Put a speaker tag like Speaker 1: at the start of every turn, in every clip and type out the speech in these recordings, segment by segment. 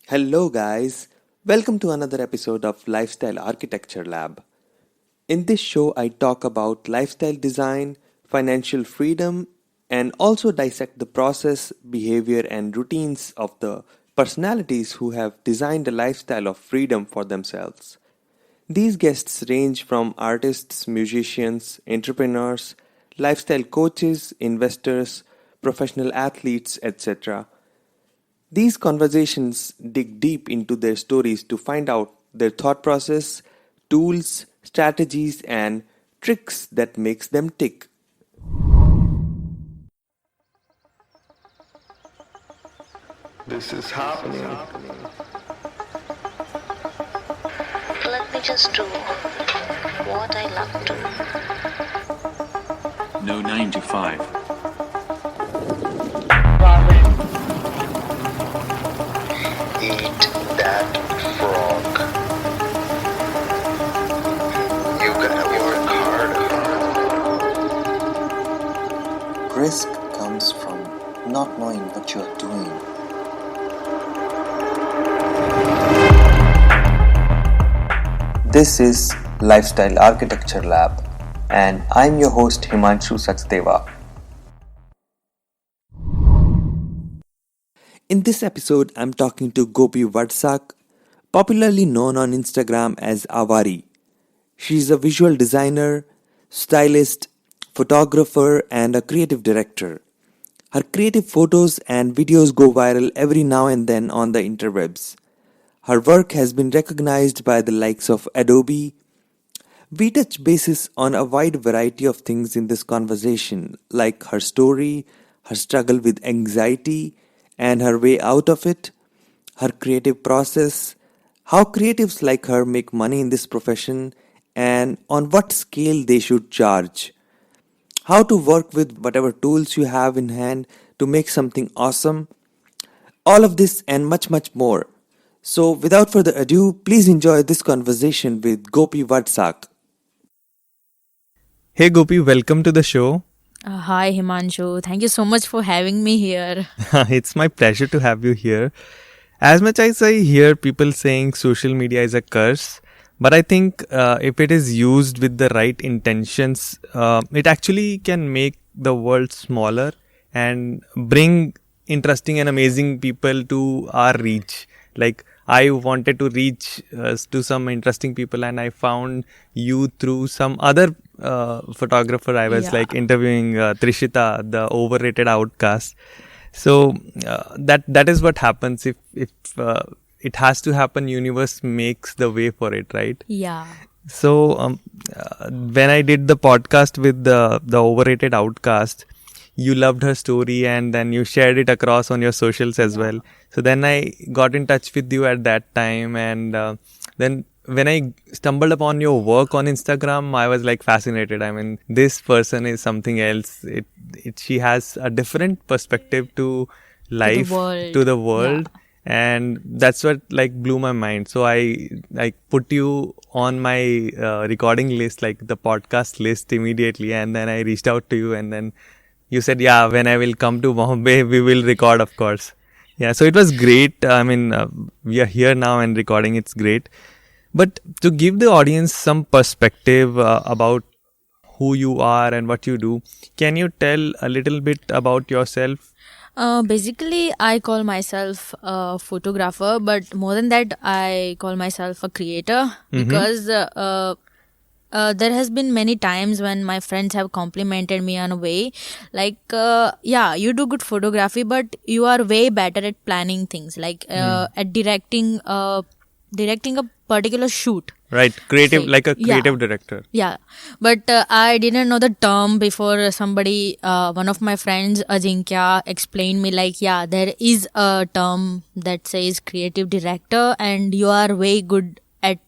Speaker 1: Hello, guys. Welcome to another episode of Lifestyle Architecture Lab. In this show, I talk about lifestyle design, financial freedom, and also dissect the process, behavior, and routines of the personalities who have designed a lifestyle of freedom for themselves. These guests range from artists, musicians, entrepreneurs, lifestyle coaches, investors, professional athletes, etc. These conversations dig deep into their stories to find out their thought process, tools, strategies, and tricks that makes them tick.
Speaker 2: This is happening.
Speaker 3: Let me just do what I love to.
Speaker 4: No 9 to 5.
Speaker 2: Eat that frog. You gotta work hard.
Speaker 5: Risk comes from not knowing what you're doing. This is Lifestyle Architecture Lab, and I'm your host Himanshu Sachdeva.
Speaker 1: In this episode, I'm talking to Gopi Vadsak, popularly known on Instagram as Aawaari. She's a visual designer, stylist, photographer, and a creative director. Her creative photos and videos go viral every now and then on the interwebs. Her work has been recognized by the likes of Adobe. We touch bases on a wide variety of things in this conversation, like her story, her struggle with anxiety, and her way out of it, her creative process, how creatives like her make money in this profession, and on what scale they should charge, how to work with whatever tools you have in hand to make something awesome, all of this and much, much more. So, without further ado, please enjoy this conversation with Gopi Vadsak. Hey Gopi, welcome to the show.
Speaker 6: Hi Himanshu, thank you so much for having me here.
Speaker 1: It's my pleasure to have you here. As much as I hear people saying social media is a curse, but I think if it is used with the right intentions, it actually can make the world smaller and bring interesting and amazing people to our reach. Like, I wanted to reach to some interesting people, and I found you through some other photographer. I was like interviewing Trishita, the overrated outcast. So that is what happens if it has to happen. Universe makes the way for it, right?
Speaker 6: Yeah.
Speaker 1: So when I did the podcast with the overrated outcast, you loved her story and then you shared it across on your socials as well. So then I got in touch with you at that time, and then when I stumbled upon your work on Instagram, I was like fascinated. I mean, this person is something else. She has a different perspective to life, to the world.
Speaker 6: Yeah.
Speaker 1: And that's what like blew my mind. So I like put you on my recording list, like the podcast list immediately. And then I reached out to you, and then you said, yeah, when I will come to Bombay, we will record, of course. Yeah, so it was great. I mean, we are here now and recording. It's great. But to give the audience some perspective about who you are and what you do, can you tell a little bit about yourself?
Speaker 6: Basically, I call myself a photographer, but more than that, I call myself a creator because there has been many times when my friends have complimented me on a way like, yeah, you do good photography, but you are way better at planning things, like at directing a particular shoot.
Speaker 1: Right, creative,
Speaker 6: Say,
Speaker 1: like a creative director.
Speaker 6: Yeah, but I didn't know the term before somebody, one of my friends, Ajinkya, explained me like, yeah, there is a term that says creative director, and you are way good at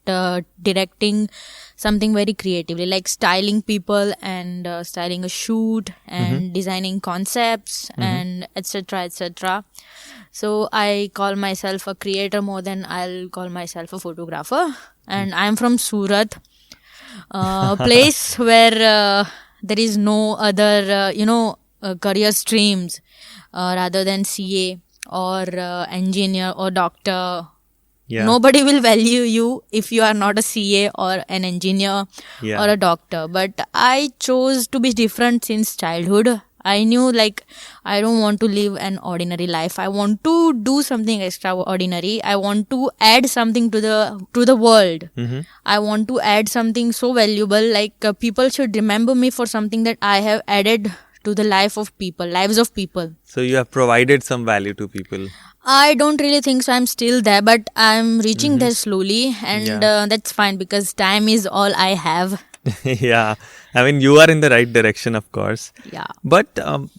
Speaker 6: directing something very creatively, like styling people and styling a shoot and designing concepts and etc. etc. So I call myself a creator more than I'll call myself a photographer. And I'm from Surat, a place where there is no other, career streams rather than CA or engineer or doctor.
Speaker 1: Yeah.
Speaker 6: Nobody will value you if you are not a CA or an engineer
Speaker 1: Yeah.
Speaker 6: or a doctor. But I chose to be different since childhood. I knew like I don't want to live an ordinary life. I want to do something extraordinary. I want to add something to the world.
Speaker 1: Mm-hmm.
Speaker 6: I want to add something so valuable. Like people should remember me for something that I have added to the lives of people.
Speaker 1: So you have provided some value to people.
Speaker 6: I don't really think so. I'm still there, but I'm reaching there slowly, and
Speaker 1: Yeah.
Speaker 6: that's fine because time is all I have.
Speaker 1: Yeah. I mean, you are in the right direction, of course.
Speaker 6: Yeah.
Speaker 1: But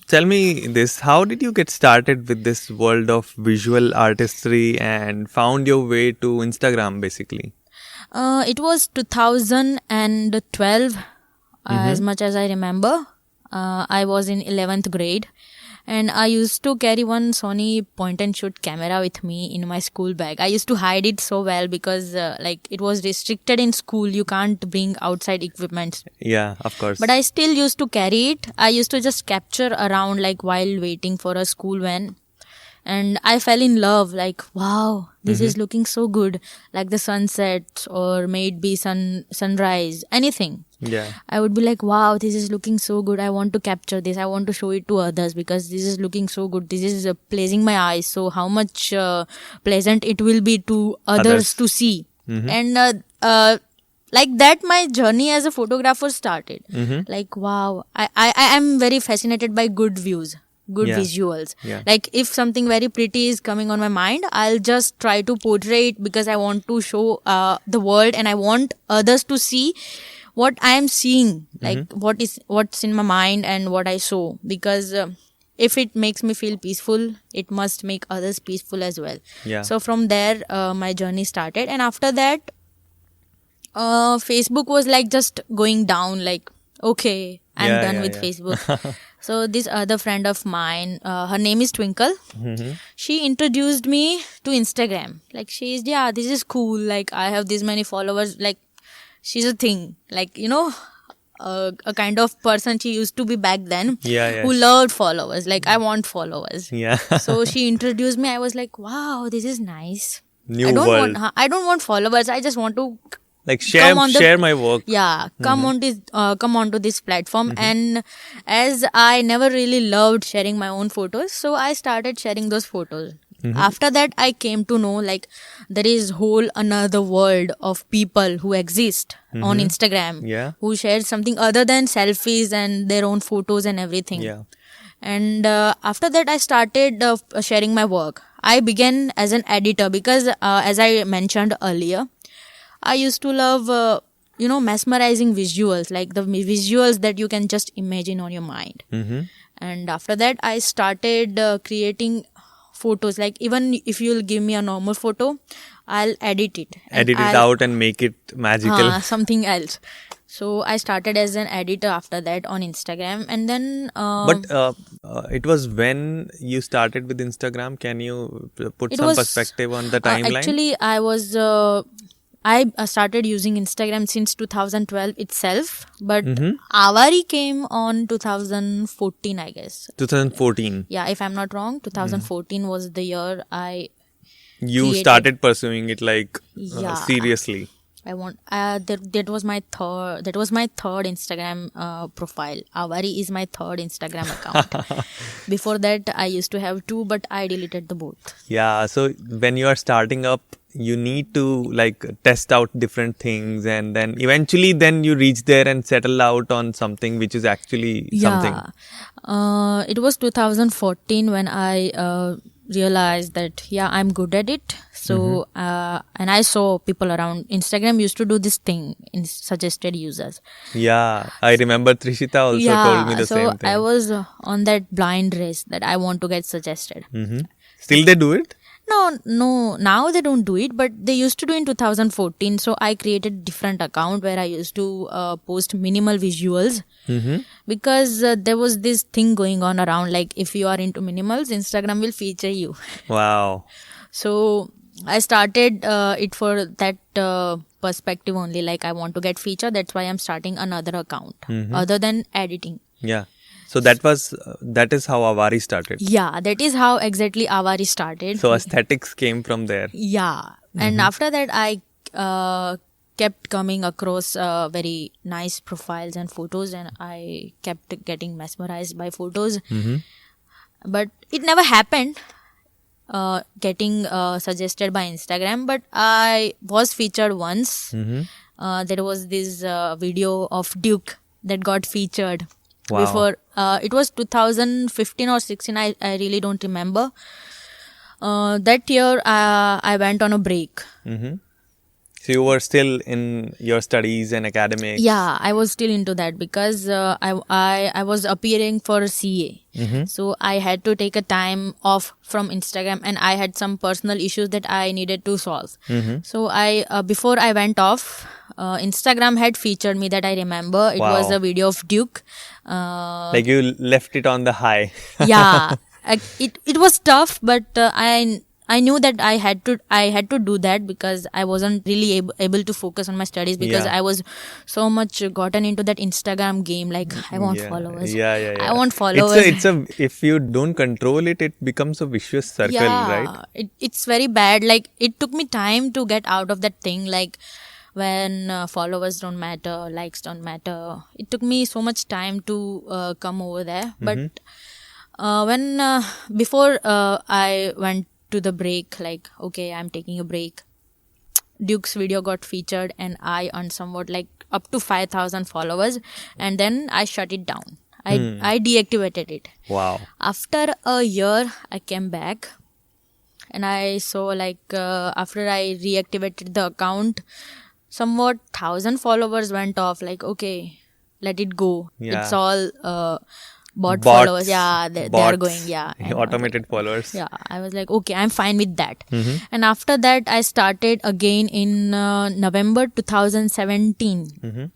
Speaker 1: tell me this, how did you get started with this world of visual artistry and found your way to Instagram basically?
Speaker 6: It was 2012, as much as I remember. I was in 11th grade, and I used to carry one Sony point and shoot camera with me in my school bag. I used to hide it so well because like it was restricted in school. You can't bring outside equipment.
Speaker 1: Yeah, of course.
Speaker 6: But I still used to carry it. I used to just capture around like while waiting for a school van. And I fell in love, like, wow, this is looking so good. Like the sunset or maybe sunrise, anything.
Speaker 1: Yeah.
Speaker 6: I would be like, wow, this is looking so good. I want to capture this. I want to show it to others because this is looking so good. This is pleasing my eyes. So how much pleasant it will be to others to see. And like that, my journey as a photographer started. Like, wow, I am very fascinated by good views. Good
Speaker 1: Yeah.
Speaker 6: visuals.
Speaker 1: Yeah.
Speaker 6: Like if something very pretty is coming on my mind, I'll just try to portray it because I want to show the world and I want others to see what I am seeing, like what's in my mind and what I saw. Because if it makes me feel peaceful, it must make others peaceful as well.
Speaker 1: Yeah.
Speaker 6: So from there, my journey started, and after that, Facebook was like just going down. Like, okay, I'm
Speaker 1: Yeah,
Speaker 6: done
Speaker 1: yeah,
Speaker 6: with
Speaker 1: yeah.
Speaker 6: Facebook. So this other friend of mine, her name is Twinkle. She introduced me to Instagram. Like this is cool. Like I have this many followers. Like she's a thing. Like a kind of person she used to be back then.
Speaker 1: Yeah.
Speaker 6: Who loved followers. Like I want followers.
Speaker 1: Yeah.
Speaker 6: So she introduced me. I was like, wow, this is nice.
Speaker 1: New
Speaker 6: I don't
Speaker 1: world.
Speaker 6: I don't want followers. I just want to
Speaker 1: Like share my work.
Speaker 6: yeah, come onto this platform. And as I never really loved sharing my own photos, so I started sharing those photos. After that, I came to know like there is whole another world of people who exist on Instagram,
Speaker 1: Yeah.
Speaker 6: who share something other than selfies and their own photos and everything.
Speaker 1: Yeah.
Speaker 6: And after that, I started sharing my work. I began as an editor because, as I mentioned earlier, I used to love, mesmerizing visuals, like the visuals that you can just imagine on your mind. And after that, I started creating photos. Like even if you'll give me a normal photo, I'll edit it.
Speaker 1: Edit it out and make it magical.
Speaker 6: Something else. So I started as an editor after that on Instagram. And then...
Speaker 1: But it was when you started with Instagram. Can you put
Speaker 6: It
Speaker 1: some
Speaker 6: was,
Speaker 1: perspective on the timeline?
Speaker 6: Actually, I started using Instagram since 2012 itself, but Aawaari came on 2014, I guess.
Speaker 1: 2014.
Speaker 6: Yeah, if I'm not wrong, 2014 was the year
Speaker 1: You
Speaker 6: created-
Speaker 1: started pursuing it like
Speaker 6: Yeah.
Speaker 1: seriously.
Speaker 6: that was my third Instagram profile. Aawaari is my third Instagram account. Before that, I used to have two, but I deleted the both.
Speaker 1: Yeah. So when you are starting up, you need to like test out different things, and then eventually you reach there and settle out on something which is actually something.
Speaker 6: Yeah. It was 2014 when I realized that I'm good at it. So and I saw people around. Instagram used to do this thing in suggested users.
Speaker 1: Yeah, I remember Trishita also told me the same thing.
Speaker 6: I was on that blind race that I want to get suggested.
Speaker 1: Still they do it?
Speaker 6: No, now they don't do it, but they used to do in 2014. So I created a different account where I used to post minimal visuals because there was this thing going on around, like if you are into minimals, Instagram will feature you.
Speaker 1: Wow.
Speaker 6: So I started it for that perspective only, like I want to get featured. That's why I'm starting another account other than editing.
Speaker 1: Yeah. So that is how Aawaari started.
Speaker 6: Yeah, that is how exactly Aawaari started.
Speaker 1: So aesthetics came from there.
Speaker 6: Yeah. And after that, I kept coming across very nice profiles and photos, and I kept getting mesmerized by photos. But it never happened getting suggested by Instagram. But I was featured once. There was this video of Duke that got featured.
Speaker 1: Wow.
Speaker 6: Before it was 2015 or 16, I really don't remember. That year I went on a break.
Speaker 1: So you were still in your studies and academics.
Speaker 6: Yeah, I was still into that because I was appearing for CA. So I had to take a time off from Instagram, and I had some personal issues that I needed to solve. So I before I went off, Instagram had featured me, that I remember. It was
Speaker 1: Wow.
Speaker 6: a video of Duke.
Speaker 1: Like you left it on the high.
Speaker 6: Yeah, it was tough, but I knew that I had to do that because I wasn't really able to focus on my studies because
Speaker 1: Yeah.
Speaker 6: I was so much gotten into that Instagram game. Like, I want followers.
Speaker 1: Yeah.
Speaker 6: I want followers.
Speaker 1: It's a if you don't control it, it becomes a vicious circle, right?
Speaker 6: It's very bad. Like, it took me time to get out of that thing. Like, when followers don't matter, likes don't matter. It took me so much time to come over there. But when before I went to the break, like, okay, I'm taking a break, Duke's video got featured and I earned somewhat like up to 5,000 followers, and then I shut it down. I deactivated it.
Speaker 1: Wow.
Speaker 6: After a year, I came back and I saw like after I reactivated the account, somewhat 1,000 followers went off. Like, okay, let it go.
Speaker 1: Yeah.
Speaker 6: It's all bot
Speaker 1: Bots,
Speaker 6: followers. Yeah, they are
Speaker 1: bots,
Speaker 6: going. Yeah. And I was
Speaker 1: automated
Speaker 6: like,
Speaker 1: followers.
Speaker 6: yeah, I was like, okay, I'm fine with that. And after that, I started again in November 2017.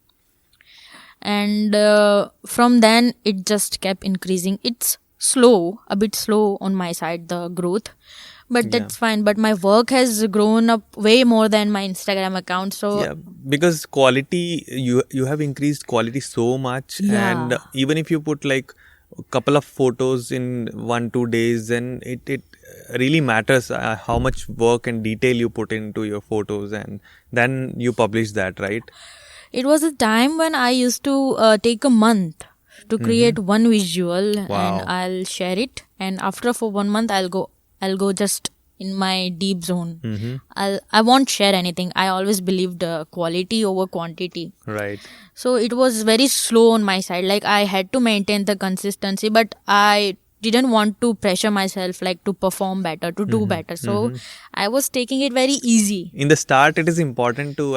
Speaker 6: And from then, it just kept increasing. It's slow, a bit slow on my side, the growth. But that's fine. But my work has grown up way more than my Instagram account. So
Speaker 1: Yeah, because quality, you have increased quality so much.
Speaker 6: Yeah.
Speaker 1: And even if you put like a couple of photos in 1-2 days, then it really matters how much work and detail you put into your photos, and then you publish that, right?
Speaker 6: it was a time when I used to take a month to create one visual.
Speaker 1: Wow.
Speaker 6: And I'll share it. And after for 1 month, I'll go just in my deep zone. I won't share anything. I always believed quality over quantity.
Speaker 1: Right.
Speaker 6: So it was very slow on my side. Like, I had to maintain the consistency, but I didn't want to pressure myself like to perform better, to do better. So I was taking it very easy.
Speaker 1: In the start, it is important to,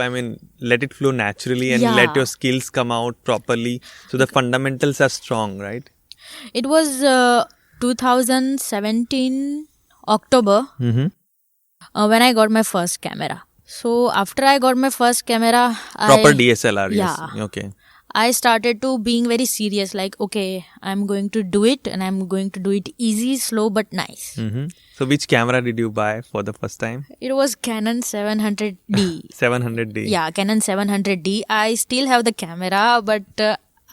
Speaker 1: let it flow naturally and
Speaker 6: Yeah.
Speaker 1: let your skills come out properly. So the fundamentals are strong, right?
Speaker 6: It was 2017 October when I got my first camera. So after I got my first camera,
Speaker 1: Proper DSLR, yes.
Speaker 6: Yeah.
Speaker 1: Okay.
Speaker 6: I started to being very serious. Like, okay, I'm going to do it, and I'm going to do it easy, slow, but nice.
Speaker 1: So which camera did you buy for the first time?
Speaker 6: It was Canon 700D.
Speaker 1: 700D.
Speaker 6: Yeah, Canon 700D. I still have the camera, but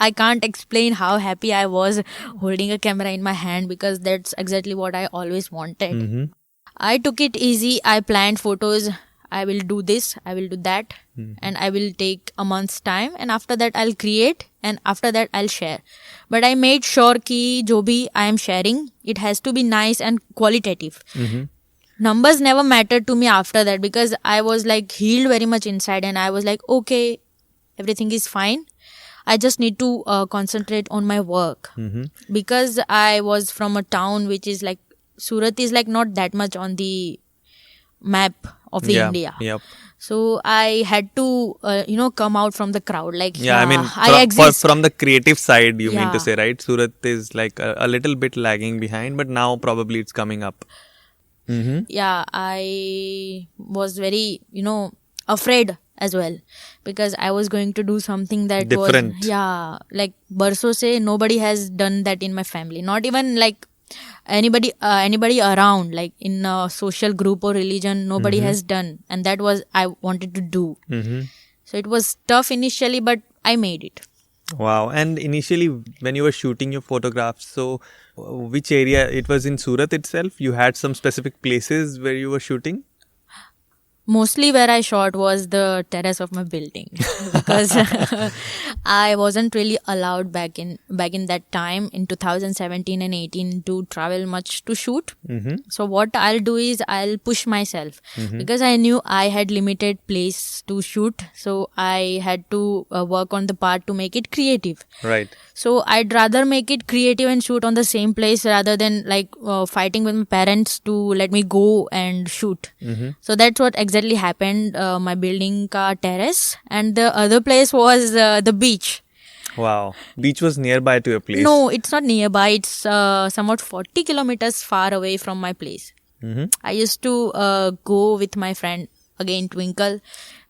Speaker 6: I can't explain how happy I was holding a camera in my hand, because that's exactly what I always wanted. I took it easy. I planned photos. I will do this, I will do that, and I will take a month's time, and after that I'll create, and after that I'll share. But I made sure ki jo bhi I am sharing, it has to be nice and qualitative. Numbers never mattered to me after that, because I was like healed very much inside, and I was like, okay, everything is fine. I just need to concentrate on my work, because I was from a town which is like, Surat is like not that much on the map of the India.
Speaker 1: Yep.
Speaker 6: So I had to, come out from the crowd. Like,
Speaker 1: I
Speaker 6: exist.
Speaker 1: from the creative side, you mean
Speaker 6: Yeah.
Speaker 1: to say, right? Surat is like a little bit lagging behind, but now probably it's coming up.
Speaker 6: Yeah, I was very, afraid as well, because I was going to do something that
Speaker 1: Different.
Speaker 6: was, like barso se nobody has done that in my family. Not even like anybody around, like in a social group or religion, nobody has done, and that was I wanted to do. So it was tough initially, but I made it.
Speaker 4: Wow. And initially, when you were shooting your photographs, so which area? It was in Surat itself? You had some specific places where you were shooting?
Speaker 6: Mostly where I shot was the terrace of my building because I wasn't really allowed back in that time in 2017 and 18 to travel much to shoot. So what I'll do is I'll push myself because I knew I had limited place to shoot. So I had to work on the part to make it creative.
Speaker 4: Right.
Speaker 6: So I'd rather make it creative and shoot on the same place rather than fighting with my parents to let me go and shoot. So that's what exactly happened. My building ka terrace, and the other place was the beach.
Speaker 4: Wow. Beach was nearby to your place.
Speaker 6: No, it's not nearby. It's somewhat 40 kilometers far away from my place. I used to go with my friend again, Twinkle,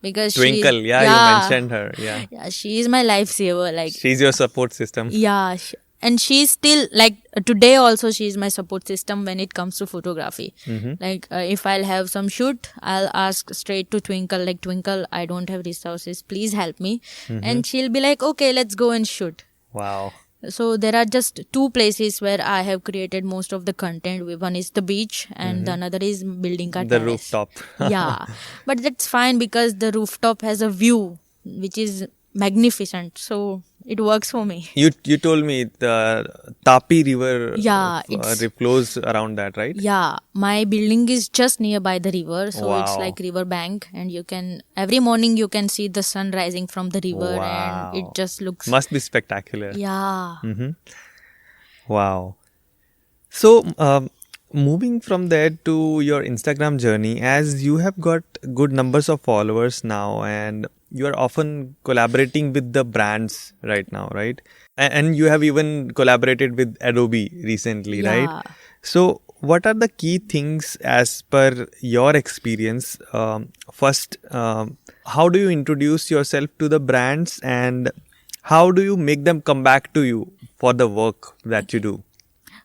Speaker 6: because
Speaker 4: Twinkle,
Speaker 6: she,
Speaker 4: you mentioned her. Yeah.
Speaker 6: she is my lifesaver. Like,
Speaker 4: She's your support system.
Speaker 6: yeah, and she's still like today also she's my support system when it comes to photography. Like if I'll have some shoot, I'll ask straight to Twinkle, like, Twinkle, I don't have resources, please help me. And she'll be like, okay, let's go and shoot.
Speaker 4: Wow.
Speaker 6: So there are just two places where I have created most of the content. One is the beach and the another is building ka
Speaker 4: The
Speaker 6: terrace.
Speaker 4: rooftop.
Speaker 6: Yeah, but that's fine because the rooftop has a view which is magnificent, so it works for me.
Speaker 4: You told me the Tapi River flows around that, right?
Speaker 6: Yeah, my building is just nearby the river, so it's
Speaker 4: Wow.
Speaker 6: like river bank, and you can every morning you can see the sun rising from the river,
Speaker 4: Wow.
Speaker 6: and it just looks
Speaker 4: Must be spectacular.
Speaker 6: yeah.
Speaker 4: Wow. So, moving from there to your Instagram journey, as you have got good numbers of followers now, and you are often collaborating with the brands right now, right? And you have even collaborated with Adobe recently, right?
Speaker 6: Yeah.
Speaker 4: So, what are the key things as per your experience? First, how do you introduce yourself to the brands, and how do you make them come back to you for the work that you do?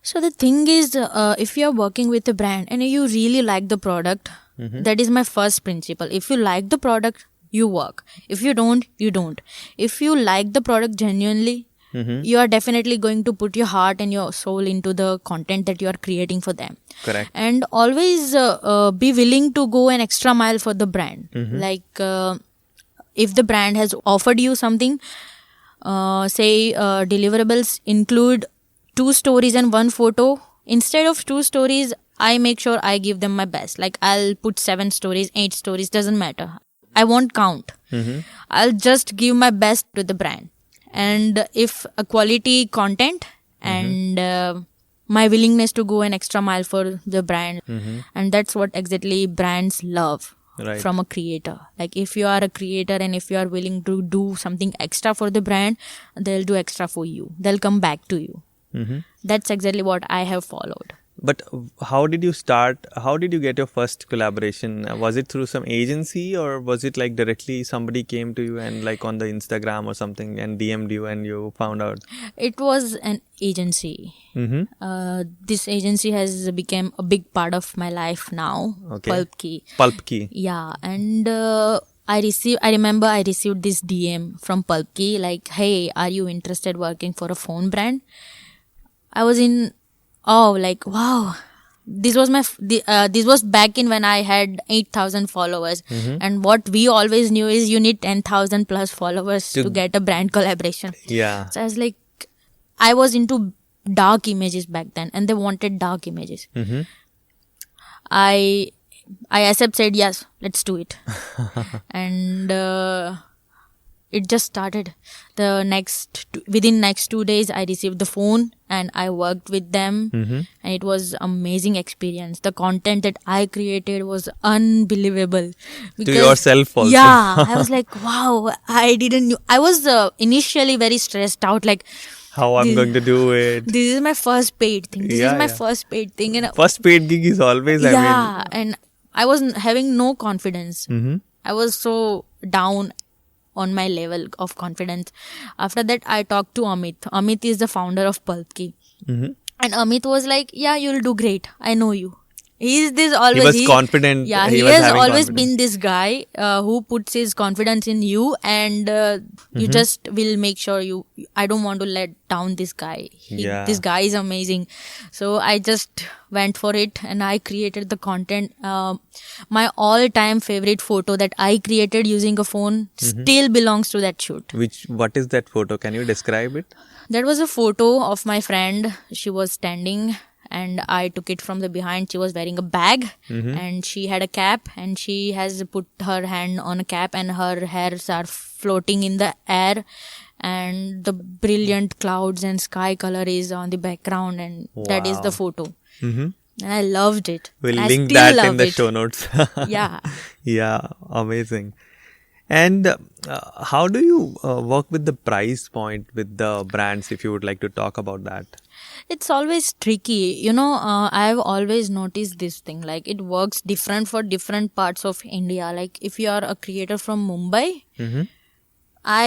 Speaker 6: So the thing is, if you are working with a brand and you really like the product, that is my first principle. If you like the product, you work. If you don't, you don't. If you like the product genuinely, you are definitely going to put your heart and your soul into the content that you are creating for them.
Speaker 4: Correct.
Speaker 6: And always be willing to go an extra mile for the brand. Like if the brand has offered you something, say deliverables include 2 stories and 1 photo. Instead of 2 stories, I make sure I give them my best. Like I'll put 7 stories, 8 stories, doesn't matter. I won't count. I'll just give my best to the brand. And if a quality content and my willingness to go an extra mile for the brand, and that's what exactly brands love.
Speaker 4: Right.
Speaker 6: From a creator. Like if you are a creator and if you are willing to do something extra for the brand, they'll do extra for you. They'll come back to you. That's exactly what I have followed.
Speaker 4: But how did you start? How did you get your first collaboration? Was it through some agency, or was it like directly somebody came to you and like on the Instagram or something and DM'd you and you found out?
Speaker 6: It was an agency. This agency has become a big part of my life now.
Speaker 4: Okay.
Speaker 6: Pulp Key.
Speaker 4: Key.
Speaker 6: Yeah, and I remember I received this DM from Pulp Key like, hey, are you interested working for a phone brand? I was in like, wow. This was this was back in when I had 8,000 followers, and what we always knew is you need 10,000 plus followers to get a brand collaboration.
Speaker 4: Yeah.
Speaker 6: So I was like, I was into dark images back then, and they wanted dark images. I said yes, let's do it, and it just started. Within next 2 days, I received the phone and I worked with them, and it was amazing experience. The content that I created was unbelievable.
Speaker 4: To yourself also.
Speaker 6: Yeah, I was like, wow, I didn't know. I was initially very stressed out, like,
Speaker 4: How I'm going to do it.
Speaker 6: this is my first paid thing. This is my first paid thing. And
Speaker 4: First paid gig is always,
Speaker 6: and I was having no confidence. I was so down on my level of confidence. After that, I talked to Amit. Amit is the founder of Pulp Key. And Amit was like, yeah, you'll do great. I know you. He's this always.
Speaker 4: was confident.
Speaker 6: Yeah,
Speaker 4: He
Speaker 6: he
Speaker 4: was
Speaker 6: has
Speaker 4: having
Speaker 6: always
Speaker 4: confidence.
Speaker 6: been this guy who puts his confidence in you, and you just will make sure you. I don't want to let down this guy.
Speaker 4: Yeah.
Speaker 6: This guy is amazing. So I just went for it, and I created the content. My all-time favorite photo that I created using a phone still belongs to that shoot.
Speaker 4: What is that photo? Can you describe it?
Speaker 6: That was a photo of my friend. She was standing and I took it from the behind. She was wearing a bag and she had a cap and she has put her hand on a cap and her hairs are floating in the air and the brilliant clouds and sky color is on the background and that is the photo.
Speaker 4: Mm-hmm.
Speaker 6: And I loved it.
Speaker 4: We'll
Speaker 6: I
Speaker 4: link
Speaker 6: still
Speaker 4: that
Speaker 6: love
Speaker 4: in the
Speaker 6: it.
Speaker 4: show notes.
Speaker 6: Yeah.
Speaker 4: Yeah, amazing. And how do you work with the price point with the brands, if you would like to talk about that?
Speaker 6: It's always tricky. I've always noticed this thing. Like, it works different for different parts of India. Like, if you are a creator from Mumbai, I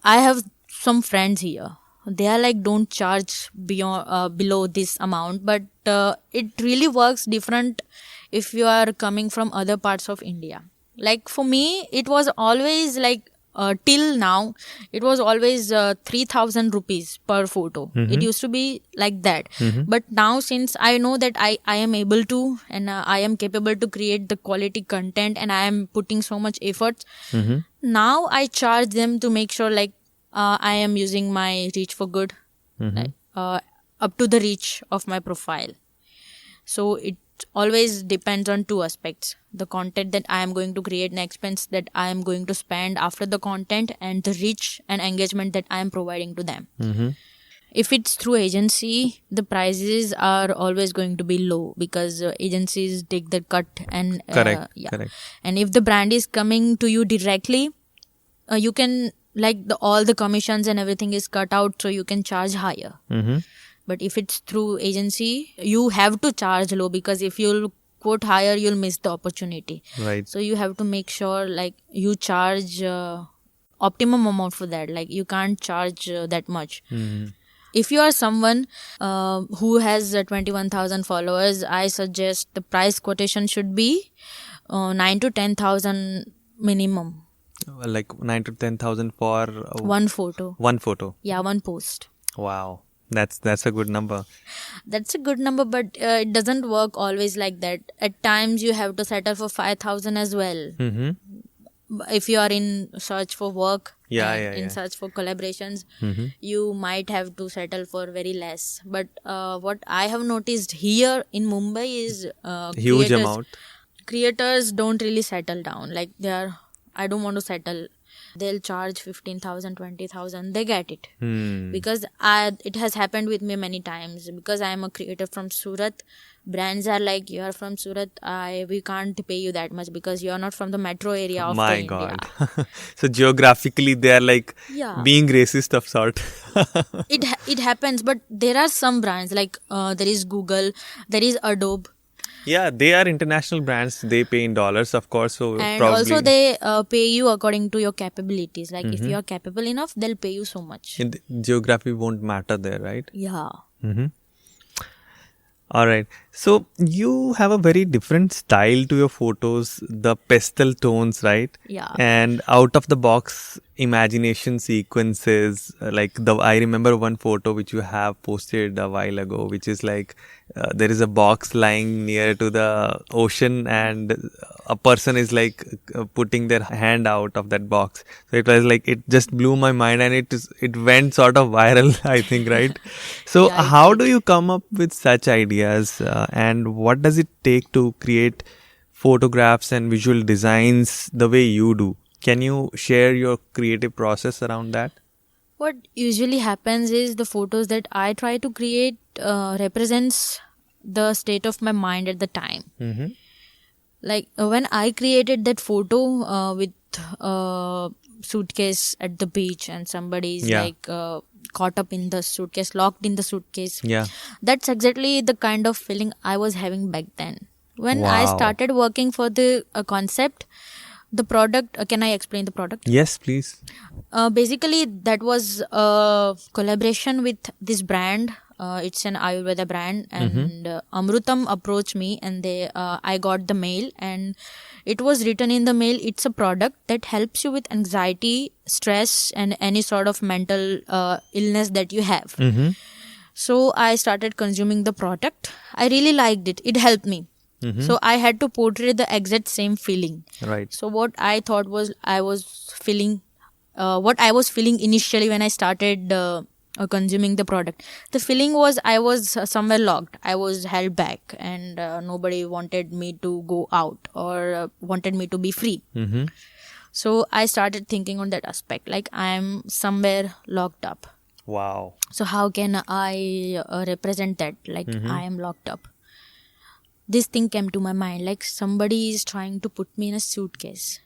Speaker 6: have some friends here. They are like, don't charge below this amount. But it really works different if you are coming from other parts of India. Like, for me, it was always like, till now, it was always 3,000 rupees per photo. It used to be like that. But now, since I know that I am able to and I am capable to create the quality content and I am putting so much effort, now I charge them to make sure like I am using my reach for good, like, up to the reach of my profile. So it always depends on two aspects: the content that I am going to create and expense that I am going to spend after the content, and the reach and engagement that I am providing to them. If it's through agency, the prices are always going to be low because agencies take the cut and
Speaker 4: Correct.
Speaker 6: And if the brand is coming to you directly, you can like all the commissions and everything is cut out, so you can charge higher. But if it's through agency, you have to charge low because if you'll quote higher, you'll miss the opportunity.
Speaker 4: Right.
Speaker 6: So you have to make sure like you charge optimum amount for that. Like, you can't charge that much. If you are someone who has 21,000 followers, I suggest the price quotation should be 9 to 10,000 minimum.
Speaker 4: Like 9 to 10,000 for
Speaker 6: One photo.
Speaker 4: one photo.
Speaker 6: Yeah, one post.
Speaker 4: Wow. That's a good number.
Speaker 6: That's a good number, but it doesn't work always like that. At times, you have to settle for 5,000 as well. If you are in search for work, in search for collaborations, you might have to settle for very less. But what I have noticed here in Mumbai is
Speaker 4: Huge amount.
Speaker 6: Creators don't really settle down. Like, I don't want to settle. They'll charge 15,000, 20,000. They get it. Because it has happened with me many times. Because I am a creator from Surat, brands are like, you are from Surat, we can't pay you that much because you are not from the metro area of
Speaker 4: My
Speaker 6: the
Speaker 4: God.
Speaker 6: India.
Speaker 4: So geographically, they are like being racist of sort.
Speaker 6: It happens, but there are some brands like there is Google, there is Adobe.
Speaker 4: Yeah, they are international brands. They pay in dollars, of course. So
Speaker 6: And
Speaker 4: probably
Speaker 6: also they pay you according to your capabilities. Like, if you are capable enough, they'll pay you so much.
Speaker 4: geography won't matter there, right?
Speaker 6: Yeah.
Speaker 4: All right. So you have a very different style to your photos, the pastel tones, right?
Speaker 6: Yeah.
Speaker 4: And out of the box imagination sequences. I remember one photo which you have posted a while ago, which is like there is a box lying near to the ocean and a person is like putting their hand out of that box. So it was like, it just blew my mind and it went sort of viral, I think, right? So how do you come up with such ideas and what does it take to create photographs and visual designs the way you do? Can you share your creative process around that?
Speaker 6: What usually happens is the photos that I try to create represents the state of my mind at the time. Like when I created that photo with suitcase at the beach and somebody is like caught up in the suitcase, locked in the suitcase.
Speaker 4: Yeah.
Speaker 6: That's exactly the kind of feeling I was having back then. When I started working for the concept, the product, can I explain the product?
Speaker 4: Yes, please.
Speaker 6: Basically, that was a collaboration with this brand. It's an Ayurveda brand, and Amrutam approached me, and I got the mail, and it was written in the mail. It's a product that helps you with anxiety, stress, and any sort of mental illness that you have. So I started consuming the product. I really liked it. It helped me. So I had to portray the exact same feeling.
Speaker 4: Right.
Speaker 6: So what I thought was what I was feeling initially when I started consuming the product. The feeling was I was somewhere locked. I was held back, and nobody wanted me to go out or wanted me to be free. So I started thinking on that aspect, like I am somewhere locked up.
Speaker 4: Wow.
Speaker 6: So how can I represent that? Like I am locked up. This thing came to my mind, like somebody is trying to put me in a suitcase.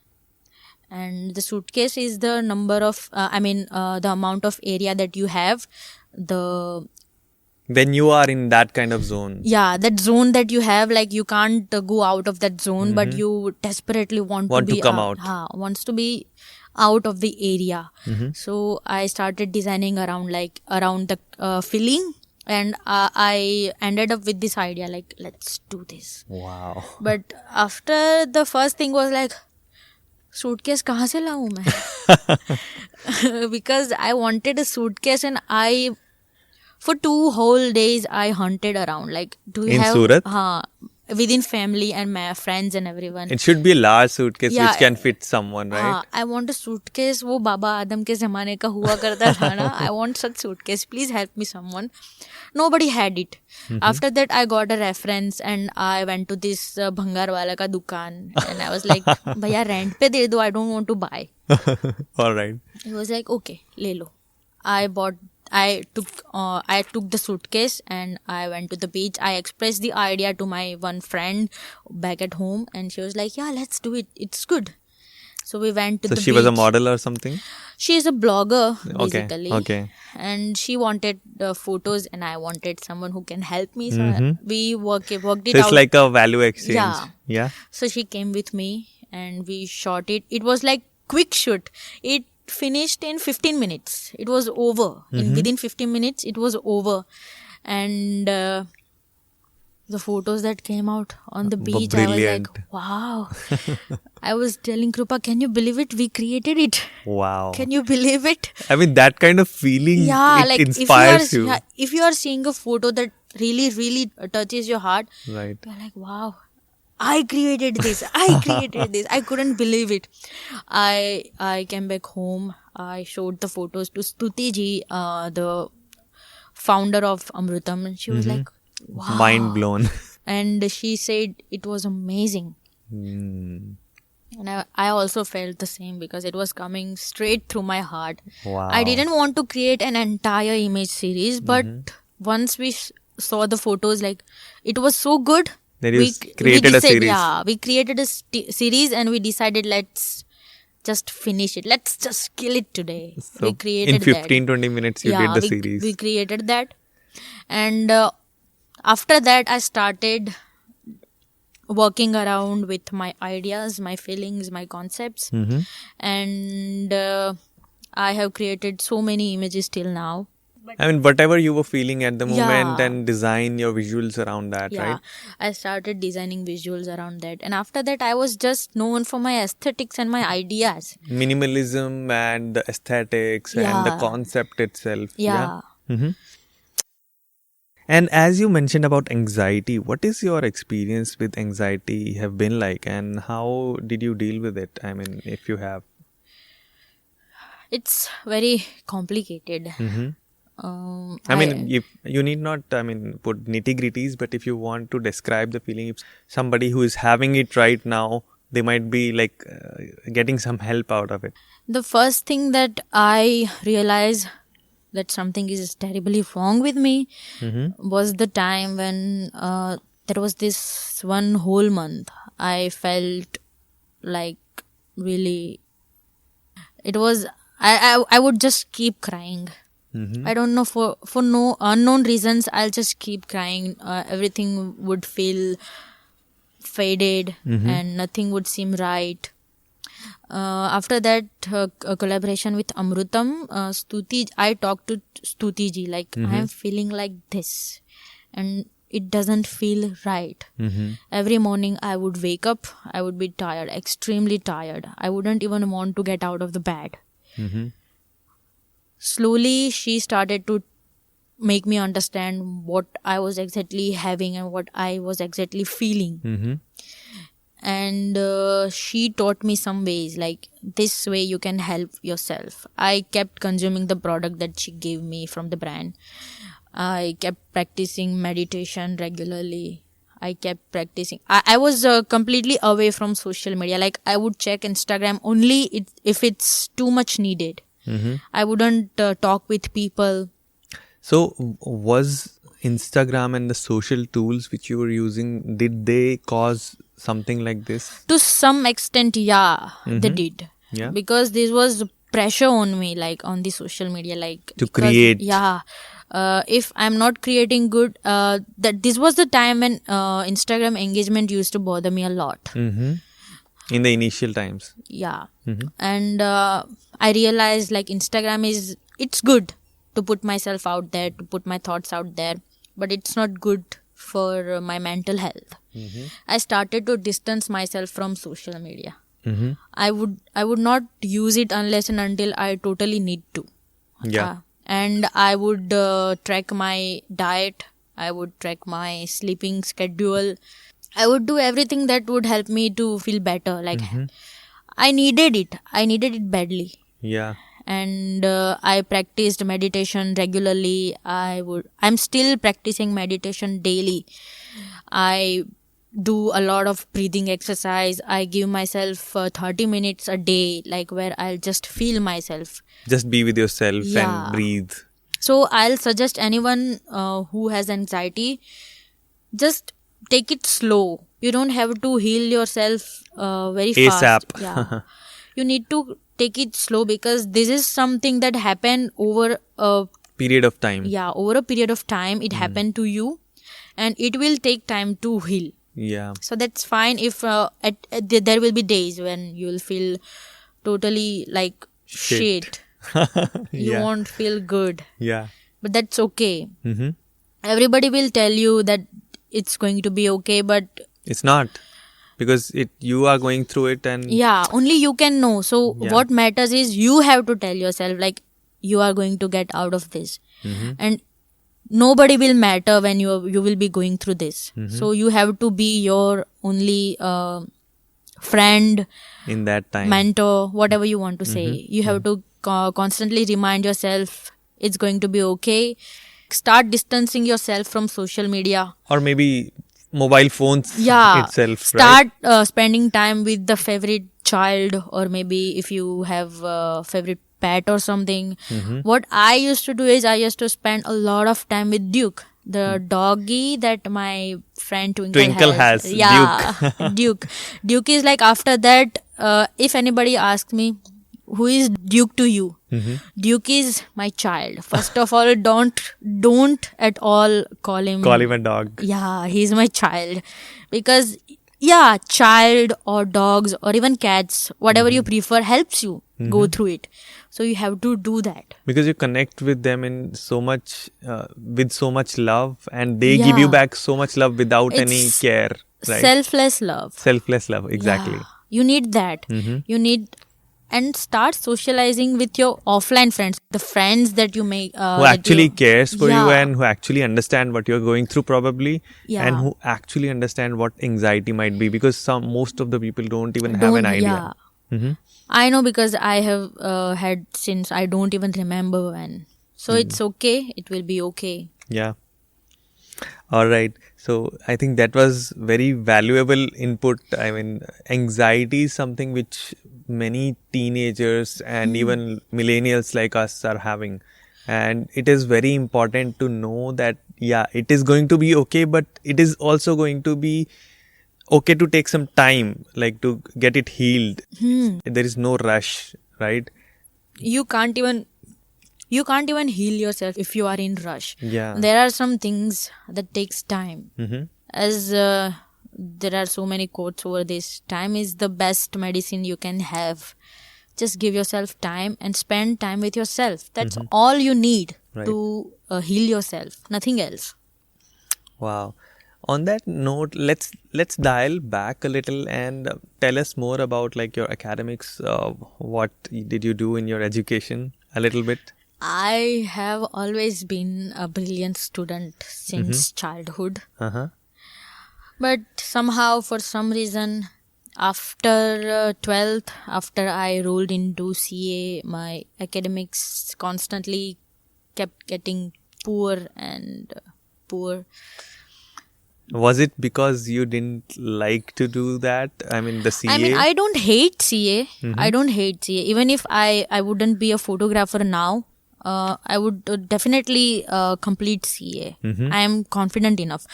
Speaker 6: And the suitcase is the number of, the amount of area that you have.
Speaker 4: When you are in that kind of zone.
Speaker 6: Yeah, that zone that you have, like you can't go out of that zone, but you desperately want to
Speaker 4: come out.
Speaker 6: Wants to be out of the area. So I started designing around the feeling. And I ended up with this idea, like, let's do this.
Speaker 4: Wow.
Speaker 6: But after, the first thing was like, suitcase kahan se laun main? Because I wanted a suitcase, and for 2 whole days, I hunted around. Like, do you
Speaker 4: in
Speaker 6: have...
Speaker 4: Surat?
Speaker 6: Within family and my friends and everyone.
Speaker 4: It should be a large suitcase
Speaker 6: Yeah,
Speaker 4: which can fit someone, right?
Speaker 6: I want a suitcase. वो बाबा आदम के ज़माने का हुआ करता था ना. I want such suitcase. Please help me, someone. Nobody had it. After that, I got a reference, and I went to this भंगार वाला का दुकान, and I was like, भैया rent पे दे दो. I don't want to buy.
Speaker 4: All right.
Speaker 6: He was like, okay, ले लो. I took the suitcase, and I went to the beach. I expressed the idea to my one friend back at home, and she was like, yeah, let's do it. It's good. So we went to the beach.
Speaker 4: So she was a model or something?
Speaker 6: She is a blogger, basically.
Speaker 4: Okay.
Speaker 6: And she wanted photos, and I wanted someone who can help me. So we worked it
Speaker 4: So
Speaker 6: out.
Speaker 4: it's like a value exchange.
Speaker 6: Yeah. So she came with me, and we shot it. It was like quick shoot. It finished in 15 minutes. It was over. Within 15 minutes, it was over. And the photos that came out on the beach, I was like, wow. I was telling Krupa, can you believe it? We created it.
Speaker 4: Wow.
Speaker 6: Can you believe it?
Speaker 4: I mean, that kind of feeling, it inspires you.
Speaker 6: If you are seeing a photo that really, really touches your heart,
Speaker 4: Right.
Speaker 6: you're like, wow. I created this. I couldn't believe it. I came back home. I showed the photos to Stuti ji, the founder of Amrutam, and she was like, wow.
Speaker 4: Mind blown.
Speaker 6: And she said it was amazing. And I also felt the same, because it was coming straight through my heart.
Speaker 4: Wow.
Speaker 6: I didn't want to create an entire image series, but once we saw the photos, like, it was so good.
Speaker 4: Then you created a series.
Speaker 6: Yeah, we created a series, and we decided, let's just finish it. Let's just kill it today.
Speaker 4: So
Speaker 6: we created
Speaker 4: in 15-20 minutes, you did the series.
Speaker 6: We created that. And after that, I started working around with my ideas, my feelings, my concepts. And I have created so many images till now.
Speaker 4: I mean, whatever you were feeling at the moment, and design your visuals around that, right?
Speaker 6: I started designing visuals around that. And after that, I was just known for my aesthetics and my ideas.
Speaker 4: Minimalism and the aesthetics and the concept itself.
Speaker 6: Yeah.
Speaker 4: And as you mentioned about anxiety, what is your experience with anxiety have been like, and how did you deal with it? I mean, if you have.
Speaker 6: It's very complicated.
Speaker 4: I mean, if you need not, put nitty-gritties, but if you want to describe the feeling, if somebody who is having it right now, they might be like getting some help out of it.
Speaker 6: The first thing that I realized that something is terribly wrong with me was the time when there was this one whole month. I felt like really, it was, I would just keep crying. I don't know, for no unknown reasons, I'll just keep crying. Everything would feel faded and nothing would seem right. After that collaboration with Amrutam, Stuti, I talked to Stuti ji like I am feeling like this, and it doesn't feel right. Every morning I would wake up, I would be tired, extremely tired. I wouldn't even want to get out of the bed. Slowly, she started to make me understand what I was exactly having and what I was exactly feeling. And she taught me some ways, like this way you can help yourself. I kept consuming the product that she gave me from the brand. I kept practicing meditation regularly. I kept practicing. I was completely away from social media. Like I would check Instagram only if it's too much needed. I wouldn't talk with people.
Speaker 4: So was Instagram and the social tools which you were using, did they cause something like this?
Speaker 6: To some extent, yeah, they did.
Speaker 4: Yeah.
Speaker 6: Because this was pressure on me, like on the social media, like
Speaker 4: To
Speaker 6: because,
Speaker 4: create.
Speaker 6: Yeah. If I'm not creating good, that this was the time when Instagram engagement used to bother me a lot.
Speaker 4: In the initial times.
Speaker 6: Yeah. And I realized like Instagram it's good to put myself out there, to put my thoughts out there, but it's not good for my mental health. I started to distance myself from social media. I would not use it unless and until I totally need to.
Speaker 4: Yeah.
Speaker 6: And I would track my diet. I would track my sleeping schedule. I would do everything that would help me to feel better. Like I needed it. I needed it badly.
Speaker 4: Yeah.
Speaker 6: And I practiced meditation regularly. I'm still practicing meditation daily. I do a lot of breathing exercise. I give myself 30 minutes a day, like where I'll just feel myself.
Speaker 4: Just be with yourself
Speaker 6: Yeah.
Speaker 4: and breathe.
Speaker 6: So I'll suggest anyone who has anxiety, just take it slow. You don't have to heal yourself very fast.
Speaker 4: ASAP.
Speaker 6: Yeah. You need to take it slow because this is something that happened over a
Speaker 4: Period of time.
Speaker 6: over a period of time. It happened to you, and it will take time to heal.
Speaker 4: Yeah.
Speaker 6: So that's fine if there will be days when you will feel totally like shit. You
Speaker 4: Yeah.
Speaker 6: won't feel good,
Speaker 4: Yeah.
Speaker 6: but that's okay. Everybody will tell you that it's going to be okay, but
Speaker 4: It's not. Because you are going through it and
Speaker 6: yeah, only you can know. So
Speaker 4: Yeah.
Speaker 6: what matters is you have to tell yourself like you are going to get out of this, and nobody will matter when you will be going through this. So you have to be your only friend,
Speaker 4: in that time.
Speaker 6: mentor, whatever you want to say. You have to constantly remind yourself it's going to be okay. Start distancing yourself from social media.
Speaker 4: Or maybe mobile phones
Speaker 6: Yeah,
Speaker 4: itself, right?
Speaker 6: start spending time with the favorite child, or maybe if you have a favorite pet or something. What I used to do is I used to spend a lot of time with Duke, the doggy that my friend Twinkle
Speaker 4: has.
Speaker 6: Yeah, Duke. Duke is like, after that, if anybody asks me, who is Duke to you? Duke is my child. First of all, don't at all call him
Speaker 4: Call him a dog.
Speaker 6: yeah, he's my child. Because yeah, child or dogs or even cats, whatever you prefer, helps you go through it. So you have to do that.
Speaker 4: Because you connect with them in so much, with so much love, and they give you
Speaker 6: Yeah.
Speaker 4: back so much love without any
Speaker 6: It's
Speaker 4: care, right?
Speaker 6: Selfless love.
Speaker 4: Selfless love, exactly.
Speaker 6: Yeah. You need that. You need, and start socializing with your offline friends, the friends that you make.
Speaker 4: Who actually cares for you
Speaker 6: Yeah.
Speaker 4: and who actually understand what you're going through probably,
Speaker 6: Yeah.
Speaker 4: and who actually understand what anxiety might be, because most of the people don't even have an idea.
Speaker 6: Yeah. I know, because I have had since I don't even remember when. So it's okay. It will be okay.
Speaker 4: Yeah. All right. So I think that was very valuable input. I mean, anxiety is something which many teenagers and even millennials like us are having. And it is very important to know that, yeah, it is going to be okay, but it is also going to be okay to take some time, like to get it healed. There is no rush, right?
Speaker 6: You can't even heal yourself if you are in rush.
Speaker 4: Yeah.
Speaker 6: There are some things that takes time. As there are so many quotes over this. Time is the best medicine you can have. Just give yourself time and spend time with yourself. That's all you need
Speaker 4: Right.
Speaker 6: to heal yourself. Nothing else.
Speaker 4: Wow. On that note, let's dial back a little and tell us more about like your academics. What did you do in your education? A little bit.
Speaker 6: I have always been a brilliant student since childhood.
Speaker 4: Uh-huh.
Speaker 6: But somehow, for some reason, after 12th, after I rolled into CA, my academics constantly kept getting poor and poor.
Speaker 4: Was it because you didn't like to do that? I mean, the CA.
Speaker 6: I mean, I don't hate CA. I don't hate CA. Even if I wouldn't be a photographer now, I would definitely complete CA. I am confident enough.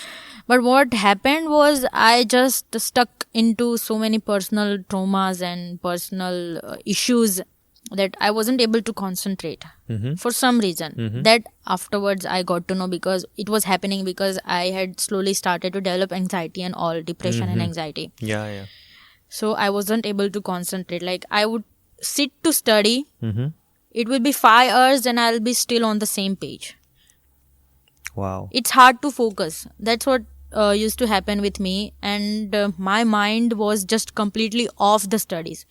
Speaker 6: But what happened was I just stuck into so many personal traumas and personal issues that I wasn't able to concentrate for some reason. That afterwards I got to know, because it was happening because I had slowly started to develop anxiety and all, depression and anxiety.
Speaker 4: Yeah.
Speaker 6: So I wasn't able to concentrate. Like I would sit to study. It will be 5 hours and I'll be still on the same page.
Speaker 4: Wow.
Speaker 6: It's hard to focus. That's what used to happen with me. And my mind was just completely off the studies.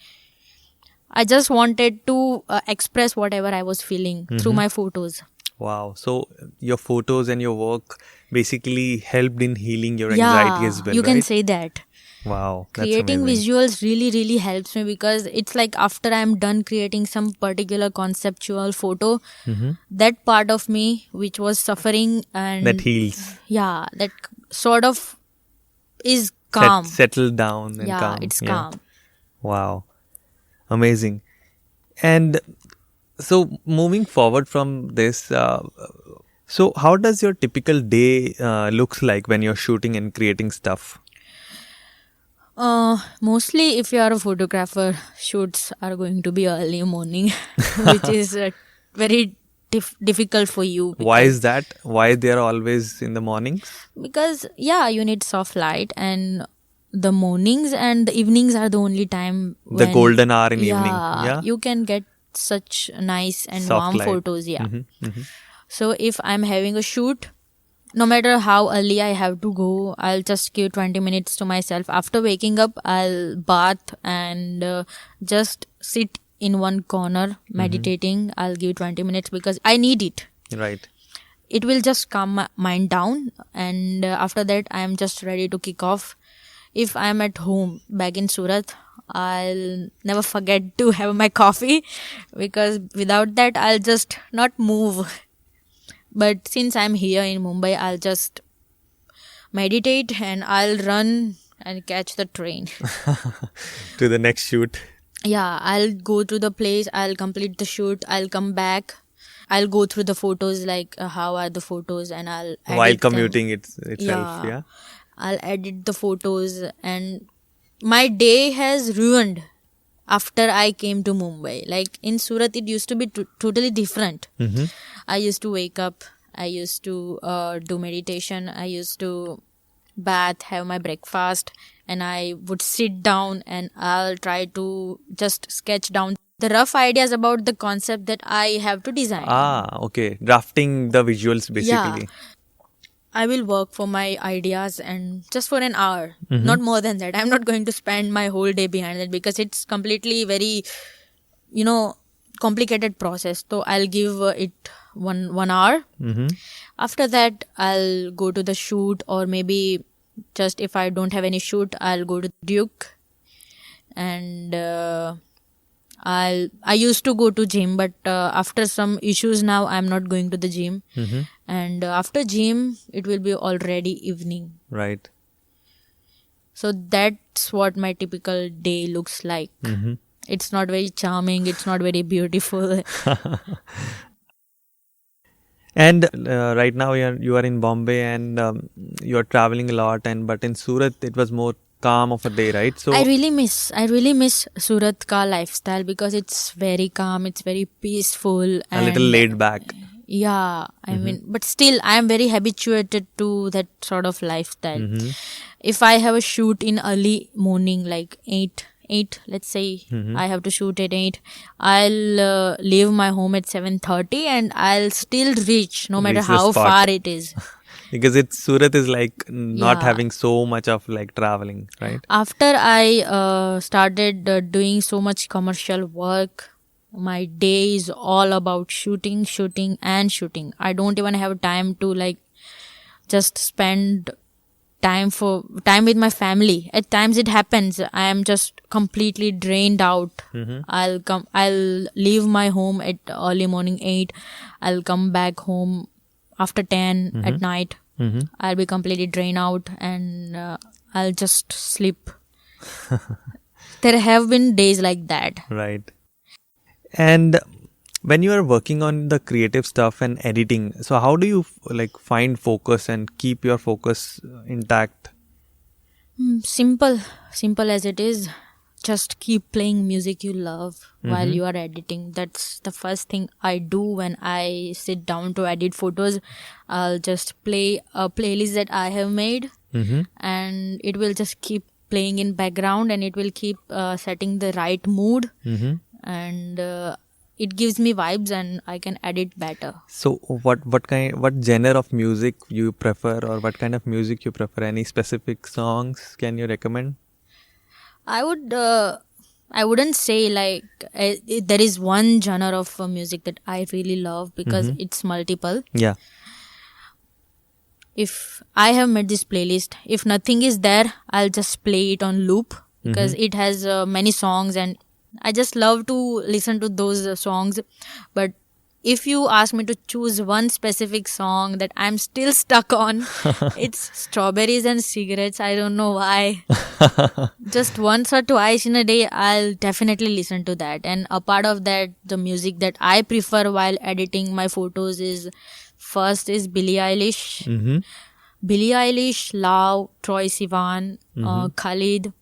Speaker 6: I just wanted to express whatever I was feeling through my photos.
Speaker 4: Wow. So your photos and your work basically helped in healing your anxiety as well,
Speaker 6: you
Speaker 4: right?
Speaker 6: can say that.
Speaker 4: Wow. That's
Speaker 6: Creating
Speaker 4: amazing.
Speaker 6: visuals really helps me, because it's like after I'm done creating some particular conceptual photo, that part of me which was suffering and
Speaker 4: That heals.
Speaker 6: yeah, that sort of is calm.
Speaker 4: Settle down and
Speaker 6: Yeah,
Speaker 4: calm.
Speaker 6: it's calm.
Speaker 4: Wow. Amazing. And so moving forward from this, so how does your typical day looks like when you're shooting and creating stuff?
Speaker 6: Mostly if you are a photographer, shoots are going to be early morning, which is very difficult for you.
Speaker 4: Why is that? Why they're always in the mornings?
Speaker 6: Because you need soft light, and the mornings and the evenings are the only time
Speaker 4: The
Speaker 6: when,
Speaker 4: golden hour in evening. Yeah.
Speaker 6: you can get such nice and
Speaker 4: Soft
Speaker 6: warm
Speaker 4: light.
Speaker 6: photos. So if I'm having a shoot, no matter how early I have to go, I'll just give 20 minutes to myself. After waking up, I'll bath and just sit in one corner meditating. I'll give 20 minutes because I need it.
Speaker 4: Right.
Speaker 6: It will just calm my mind down, and after that I am just ready to kick off. If I am at home back in Surat, I'll never forget to have my coffee, because without that I'll just not move. But since I'm here in Mumbai, I'll just meditate and I'll run and catch the train.
Speaker 4: To the next shoot.
Speaker 6: Yeah, I'll go to the place, I'll complete the shoot, I'll come back, I'll go through the photos, like how are the photos, and I'll edit
Speaker 4: While
Speaker 6: them.
Speaker 4: commuting itself. Yeah.
Speaker 6: I'll edit the photos, and my day has ruined after I came to Mumbai. Like in Surat, it used to be totally different. I used to wake up, I used to do meditation, I used to bath, have my breakfast, and I would sit down and I'll try to just sketch down the rough ideas about the concept that I have to design.
Speaker 4: Ah, okay. Drafting the visuals basically.
Speaker 6: I will work for my ideas and just for an hour, not more than that. I'm not going to spend my whole day behind it, because it's completely very, complicated process. So I'll give it one hour. After that, I'll go to the shoot, or maybe just if I don't have any shoot, I'll go to Duke. And I used to go to gym, but after some issues now, I'm not going to the gym. And after gym, it will be already evening.
Speaker 4: Right.
Speaker 6: So that's what my typical day looks like. It's not very charming. It's not very beautiful.
Speaker 4: And right now you are in Bombay and you are traveling a lot. But in Surat it was more calm of a day, right? So
Speaker 6: I really miss Surat ka lifestyle, because it's very calm. It's very peaceful.
Speaker 4: a little laid back.
Speaker 6: Yeah, I mean, but still, I am very habituated to that sort of lifestyle. if I have a shoot in early morning, like 8, let's say I have to shoot at 8, I'll leave my home at 7:30 and I'll still reach no matter
Speaker 4: Reach the
Speaker 6: how
Speaker 4: spot.
Speaker 6: far it is.
Speaker 4: Because Surat is like not
Speaker 6: Yeah.
Speaker 4: having so much of like traveling, right?
Speaker 6: After I started doing so much commercial work, my day is all about shooting, and shooting. I don't even have time to like just spend time with my family. At times it happens. I am just completely drained out. I'll leave my home at early morning 8. I'll come back home after 10 at night. I'll be completely drained out and I'll just sleep. There have been days like that.
Speaker 4: Right. And when you are working on the creative stuff and editing, so how do you like find focus and keep your focus intact?
Speaker 6: Simple as it is. Just keep playing music you love while you are editing. That's the first thing I do when I sit down to edit photos. I'll just play a playlist that I have made, and it will just keep playing in background, and it will keep setting the right mood, and it gives me vibes, and I can edit better.
Speaker 4: So what genre of music you prefer, or what kind of music you prefer? Any specific songs can you recommend?
Speaker 6: I wouldn't say like there is one genre of music that I really love, because it's multiple.
Speaker 4: Yeah.
Speaker 6: If I have made this playlist, if nothing is there, I'll just play it on loop, because it has many songs and I just love to listen to those songs. But if you ask me to choose one specific song that I'm still stuck on, it's Strawberries and Cigarettes. I don't know why. Just once or twice in a day, I'll definitely listen to that. And a part of that, the music that I prefer while editing my photos is, first is Billie Eilish. Billie Eilish, Lau, Troye Sivan, Khalid,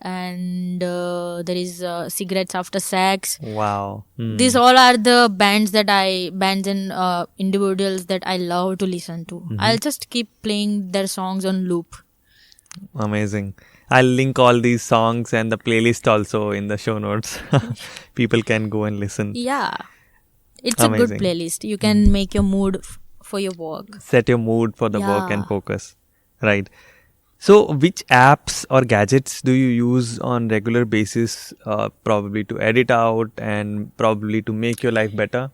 Speaker 6: and there is Cigarettes After Sex.
Speaker 4: Wow.
Speaker 6: These all are the bands and individuals that I love to listen to. I'll just keep playing their songs on loop.
Speaker 4: Amazing. I'll link all these songs and the playlist also in the show notes. People can go and listen.
Speaker 6: Yeah, it's
Speaker 4: Amazing.
Speaker 6: a good playlist. You can make your mood for your work.
Speaker 4: Set your mood for the work and
Speaker 6: Yeah.
Speaker 4: focus. Right. So which apps or gadgets do you use on regular basis, probably to edit out and probably to make your life better?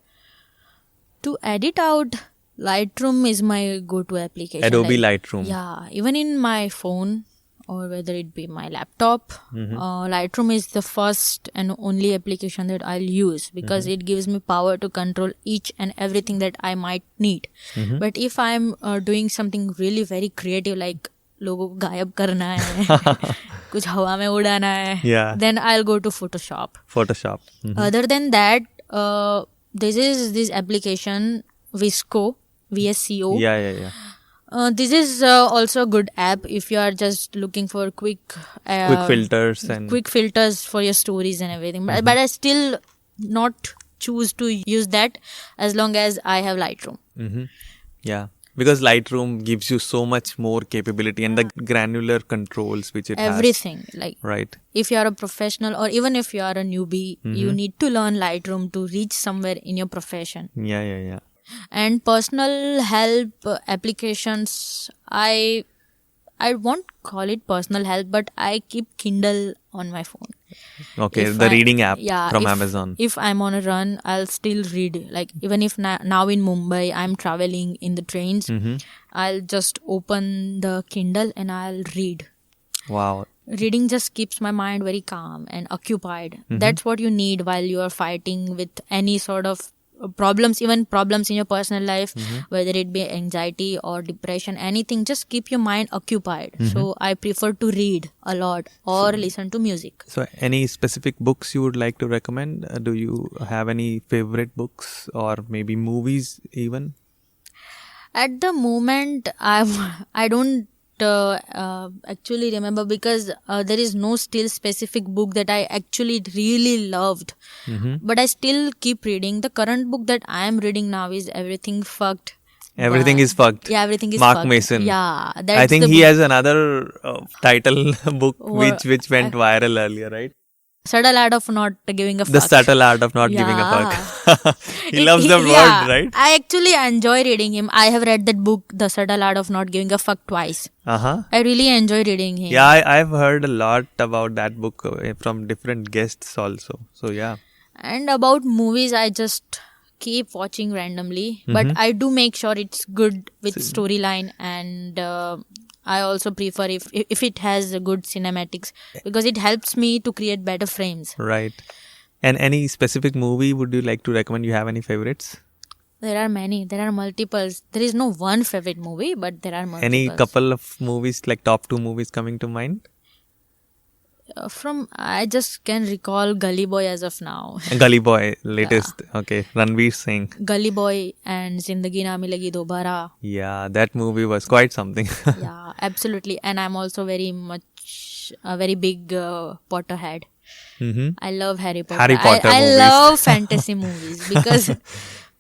Speaker 6: To edit out, Lightroom is my go-to application.
Speaker 4: Adobe Lightroom.
Speaker 6: Yeah, even in my phone or whether it be my laptop, Lightroom is the first and only application that I'll use, because it gives me power to control each and everything that I might need. But if I'm doing something really very creative, like लोगों को गायब करना है, कुछ हवा में उड़ाना है,
Speaker 4: Yeah.
Speaker 6: then I'll go to Photoshop.
Speaker 4: Photoshop.
Speaker 6: Other than that, this application VSCO.
Speaker 4: Yeah.
Speaker 6: This is also a good app if you are just looking for quick
Speaker 4: filters and
Speaker 6: quick filters for your stories and everything. But I still not choose to use that as long as I have Lightroom.
Speaker 4: yeah, because Lightroom gives you so much more capability and the granular controls which it
Speaker 6: Everything. Like
Speaker 4: has. Right.
Speaker 6: if you are a professional or even if you are a newbie, you need to learn Lightroom to reach somewhere in your profession.
Speaker 4: Yeah.
Speaker 6: And personal help applications, I won't call it personal help, but I keep Kindle on my phone.
Speaker 4: Okay,
Speaker 6: If
Speaker 4: the
Speaker 6: I-
Speaker 4: reading app from
Speaker 6: if-
Speaker 4: Amazon.
Speaker 6: If I'm on a run, I'll still read. Like even if now in Mumbai I'm traveling in the trains, I'll just open the Kindle and I'll read.
Speaker 4: Wow.
Speaker 6: Reading just keeps my mind very calm and occupied. That's what you need while you are fighting with any sort of problems, even problems in your personal life, whether it be anxiety or depression, anything. Just keep your mind occupied. So I prefer to read a lot or listen to music.
Speaker 4: So any specific books you would like to recommend? Do you have any favorite books or maybe movies even?
Speaker 6: At the moment, I don't actually remember, because there is no still specific book that I actually really loved. But I still keep reading. The current book that I am reading now is Everything Fucked.
Speaker 4: Everything
Speaker 6: But-
Speaker 4: is fucked.
Speaker 6: Yeah, everything is
Speaker 4: Mark
Speaker 6: fucked.
Speaker 4: Mason.
Speaker 6: Yeah,
Speaker 4: I
Speaker 6: that's
Speaker 4: think
Speaker 6: the
Speaker 4: he has another title book
Speaker 6: Wha-
Speaker 4: which went viral earlier, right?
Speaker 6: subtle art of not giving a
Speaker 4: The
Speaker 6: fuck.
Speaker 4: subtle art of not giving a
Speaker 6: Yeah.
Speaker 4: fuck. He loves the word, right?
Speaker 6: I actually enjoy reading him. I have read that book, The Subtle Art of Not Giving a Fuck, twice.
Speaker 4: Uh-huh.
Speaker 6: I really enjoy reading him.
Speaker 4: Yeah, I've heard a lot about that book from different guests also. So yeah.
Speaker 6: And about movies, I just keep watching randomly, but I do make sure it's good with storyline, and I also prefer if it has a good cinematics, because it helps me to create better frames.
Speaker 4: Right. And any specific movie would you like to recommend? You have any favorites?
Speaker 6: There are many. There are multiples. There is no one favorite movie, but there are multiples.
Speaker 4: Any couple of movies, like top 2 movies coming to mind?
Speaker 6: I just can recall Gully Boy as of now.
Speaker 4: Gully Boy, latest. Okay. Ranveer Singh.
Speaker 6: Gully Boy and Zindagi Na Milegi Dobara.
Speaker 4: Yeah, that movie was quite something.
Speaker 6: Yeah, absolutely. And I'm also very much a very big Potterhead. I love Harry Potter.
Speaker 4: Harry Potter
Speaker 6: I
Speaker 4: movies.
Speaker 6: love fantasy movies because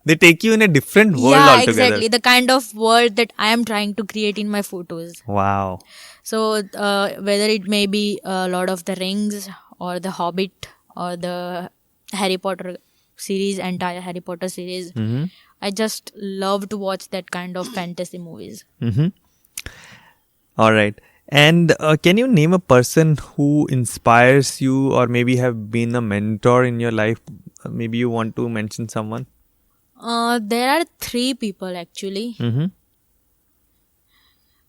Speaker 4: They take you in a different world
Speaker 6: yeah,
Speaker 4: altogether.
Speaker 6: exactly, the kind of world that I am trying to create in my photos.
Speaker 4: Wow.
Speaker 6: So whether it may be Lord of the Rings or The Hobbit or the Harry Potter series, entire Harry Potter series, I just love to watch that kind of fantasy movies.
Speaker 4: All right. And can you name a person who inspires you or maybe have been a mentor in your life? Maybe you want to mention someone?
Speaker 6: There are 3 people actually.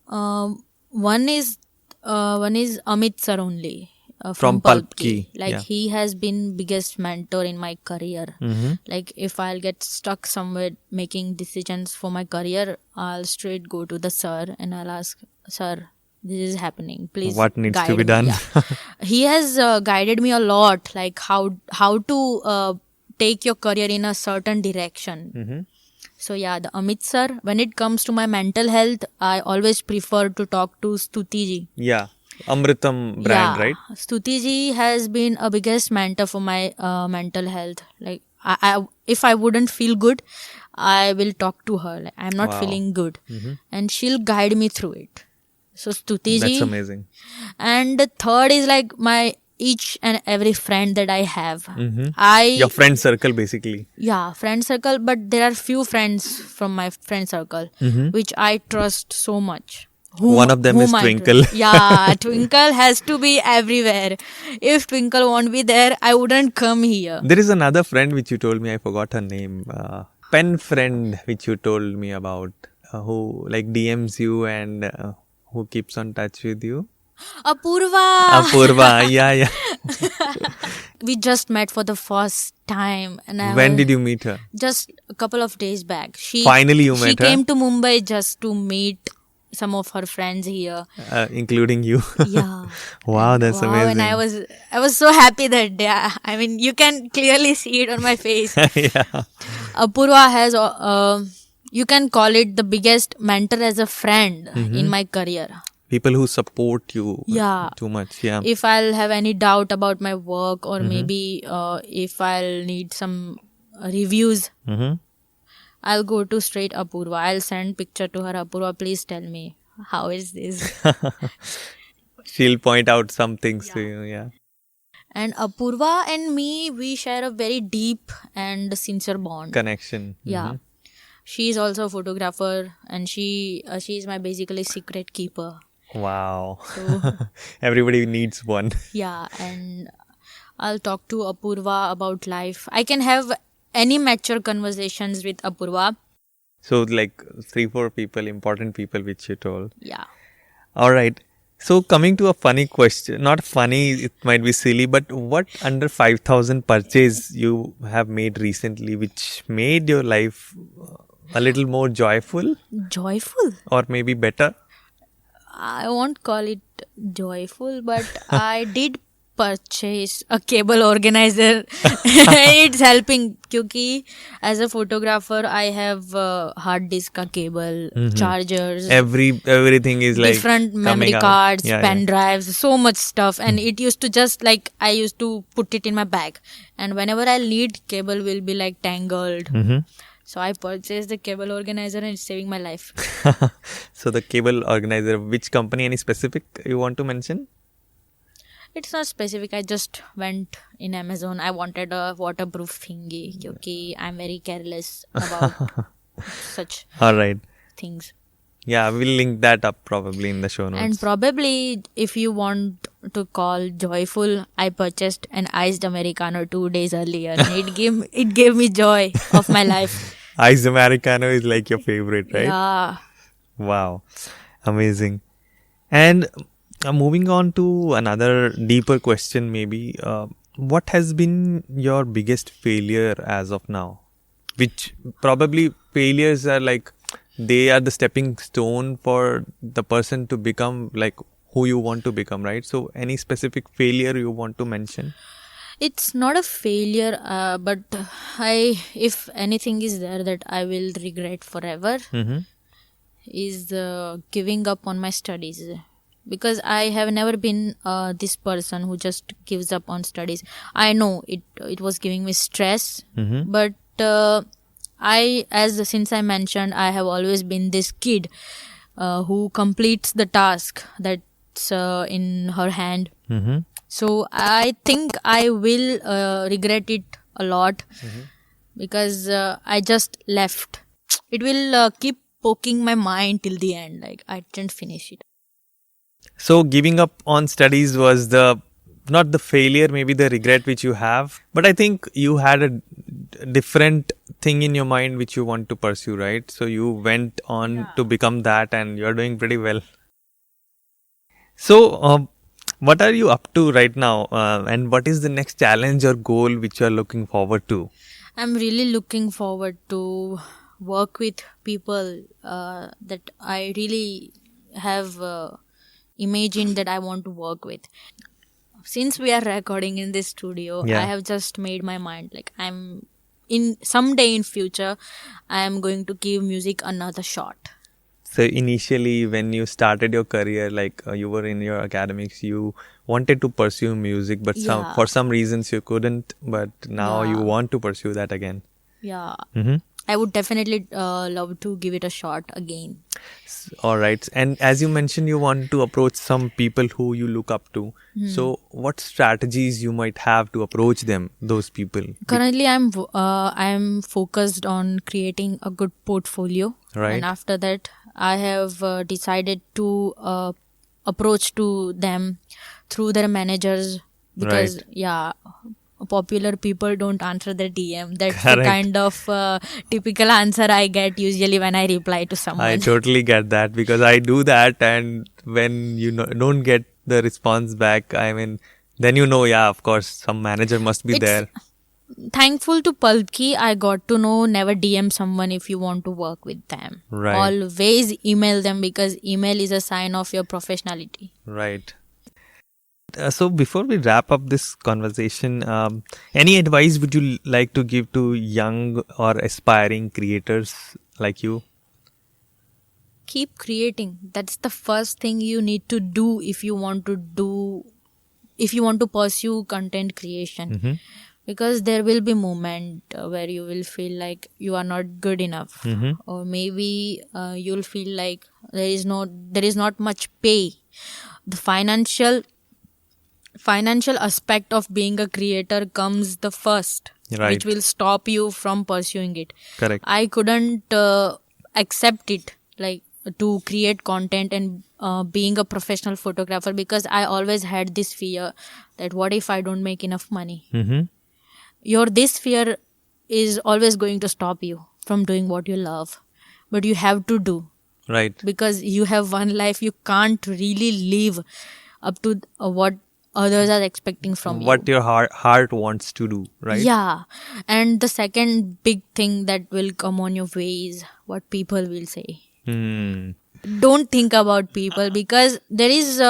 Speaker 6: One is Amit sir only from
Speaker 4: Pulp
Speaker 6: Ki.
Speaker 4: Ki,
Speaker 6: Like
Speaker 4: yeah.
Speaker 6: he has been biggest mentor in my career. Like if I'll get stuck somewhere making decisions for my career, I'll straight go to the sir and I'll ask, sir, this is happening. Please
Speaker 4: What needs to
Speaker 6: guide
Speaker 4: be
Speaker 6: me."
Speaker 4: done?
Speaker 6: Yeah. He has guided me a lot, like how to take your career in a certain direction. So yeah, the Amit sir. When it comes to my mental health, I always prefer to talk to Stuti ji.
Speaker 4: Yeah. Amritam brand, right?
Speaker 6: Stuti ji has been a biggest mentor for my mental health. Like if I wouldn't feel good, I will talk to her. Like, I'm not
Speaker 4: Wow.
Speaker 6: feeling good, and she'll guide me through it. So Stuti ji.
Speaker 4: That's amazing.
Speaker 6: And the third is like my each and every friend that I have.
Speaker 4: Your friend circle, basically.
Speaker 6: Yeah, friend circle, but there are few friends from my friend circle which I trust so much.
Speaker 4: One of them is
Speaker 6: whom I
Speaker 4: Twinkle.
Speaker 6: trust. Yeah, Twinkle has to be everywhere. If Twinkle won't be there, I wouldn't come here.
Speaker 4: There is another friend which you told me, I forgot her name. Pen friend which you told me about, who like DMs you and who keeps on touch with you.
Speaker 6: Apurva!
Speaker 4: Apurva, yeah.
Speaker 6: We just met for the first time. And
Speaker 4: When did you meet her?
Speaker 6: Just a couple of days back.
Speaker 4: Finally you met
Speaker 6: She
Speaker 4: her?
Speaker 6: came to Mumbai just to meet some of her friends here.
Speaker 4: Including you.
Speaker 6: Yeah.
Speaker 4: Wow, that's amazing.
Speaker 6: And I was so happy that day. I mean, you can clearly see it on my face.
Speaker 4: Yeah.
Speaker 6: Apurva has, you can call it the biggest mentor as a friend in my career.
Speaker 4: People who support you
Speaker 6: Yeah.
Speaker 4: too much. Yeah.
Speaker 6: If I'll have any doubt about my work or maybe if I'll need some reviews, I'll go to straight Apurva. I'll send picture to her. Apurva, please tell me, how is this?
Speaker 4: She'll point out some things to you. Yeah.
Speaker 6: And Apurva and me, we share a very deep and sincere bond.
Speaker 4: Connection.
Speaker 6: Yeah. She is also a photographer and she is my basically secret keeper.
Speaker 4: Wow.
Speaker 6: So,
Speaker 4: Everybody needs one.
Speaker 6: yeah, and I'll talk to Apurva about life. I can have any mature conversations with Apurva.
Speaker 4: So like 3-4 people, important people which you told.
Speaker 6: Yeah.
Speaker 4: All right. So coming to a funny question, not funny, it might be silly, but what under 5,000 purchase you have made recently which made your life a little more joyful
Speaker 6: Joyful?
Speaker 4: or maybe better?
Speaker 6: I won't call it joyful, but I did purchase a cable organizer. It's helping because as a photographer, I have hard disk ka cable, chargers,
Speaker 4: Everything is like
Speaker 6: different memory
Speaker 4: coming out.
Speaker 6: cards,
Speaker 4: Yeah,
Speaker 6: pen
Speaker 4: yeah.
Speaker 6: drives, so much stuff. And it used to just like, I used to put it in my bag. And whenever I need, cable will be like tangled. So I purchased the cable organizer and it's saving my life.
Speaker 4: So the cable organizer, which company, any specific you want to mention?
Speaker 6: It's not specific. I just went in Amazon. I wanted a waterproof thingy because I'm very careless about such
Speaker 4: All right.
Speaker 6: things.
Speaker 4: Yeah, we'll link that up probably in the show notes.
Speaker 6: And probably if you want to call joyful, I purchased an iced Americano 2 days earlier. And it gave me joy of my life.
Speaker 4: Ice Americano is like your favorite, right?
Speaker 6: Yeah.
Speaker 4: Wow. Amazing. And moving on to another deeper question, maybe. What has been your biggest failure as of now? Which probably failures are like, they are the stepping stone for the person to become like who you want to become, right? So any specific failure you want to mention?
Speaker 6: It's not a failure, but if anything is there that I will regret forever, is giving up on my studies. Because I have never been this person who just gives up on studies. I know it was giving me stress, but since I mentioned, I have always been this kid who completes the task that's in her hand. So I think I will regret it a lot because I just left. It will keep poking my mind till the end. Like I didn't finish it.
Speaker 4: So giving up on studies was not the failure, maybe the regret which you have. But I think you had a different thing in your mind which you want to pursue, right? So you went on to become that and you're doing pretty well. So what are you up to right now? And what is the next challenge or goal which you are looking forward to?
Speaker 6: I'm really looking forward to work with people that I really have imagined that I want to work with. Since we are recording in this studio, I have just made my mind like someday in future I am going to give music another shot.
Speaker 4: So initially when you started your career, like you were in your academics, you wanted to pursue music, but for some reasons you couldn't, but now you want to pursue that again.
Speaker 6: Yeah. I would definitely love to give it a shot again.
Speaker 4: All right. And as you mentioned, you want to approach some people who you look up to. So what strategies you might have to approach them, those people?
Speaker 6: Currently, I'm focused on creating a good portfolio.
Speaker 4: Right.
Speaker 6: And after that, I have decided to approach to them through their managers because, popular people don't answer their DM. That's the kind of typical answer I get usually when I reply to someone.
Speaker 4: I totally get that because I do that, and when you don't get the response back, I mean, then of course, some manager must be there.
Speaker 6: Thankful to Palki, I got to know never DM someone if you want to work with them.
Speaker 4: Right.
Speaker 6: Always email them because email is a sign of your professionality.
Speaker 4: Right. So before we wrap up this conversation, any advice would you like to give to young or aspiring creators like you?
Speaker 6: Keep creating. That's the first thing you need to do if you want to pursue content creation. Because there will be moment where you will feel like you are not good enough, or maybe you'll feel like there is not much pay. The financial aspect of being a creator comes the first, which will stop you from pursuing it.
Speaker 4: Correct.
Speaker 6: I couldn't accept it, like to create content and being a professional photographer, because I always had this fear that what if I don't make enough money? This fear is always going to stop you from doing what you love, but you have to do.
Speaker 4: Right.
Speaker 6: Because you have one life, you can't really live up to what others are expecting from you.
Speaker 4: What your heart wants to do, right?
Speaker 6: Yeah. And the second big thing that will come on your way is what people will say. Don't think about people, because there is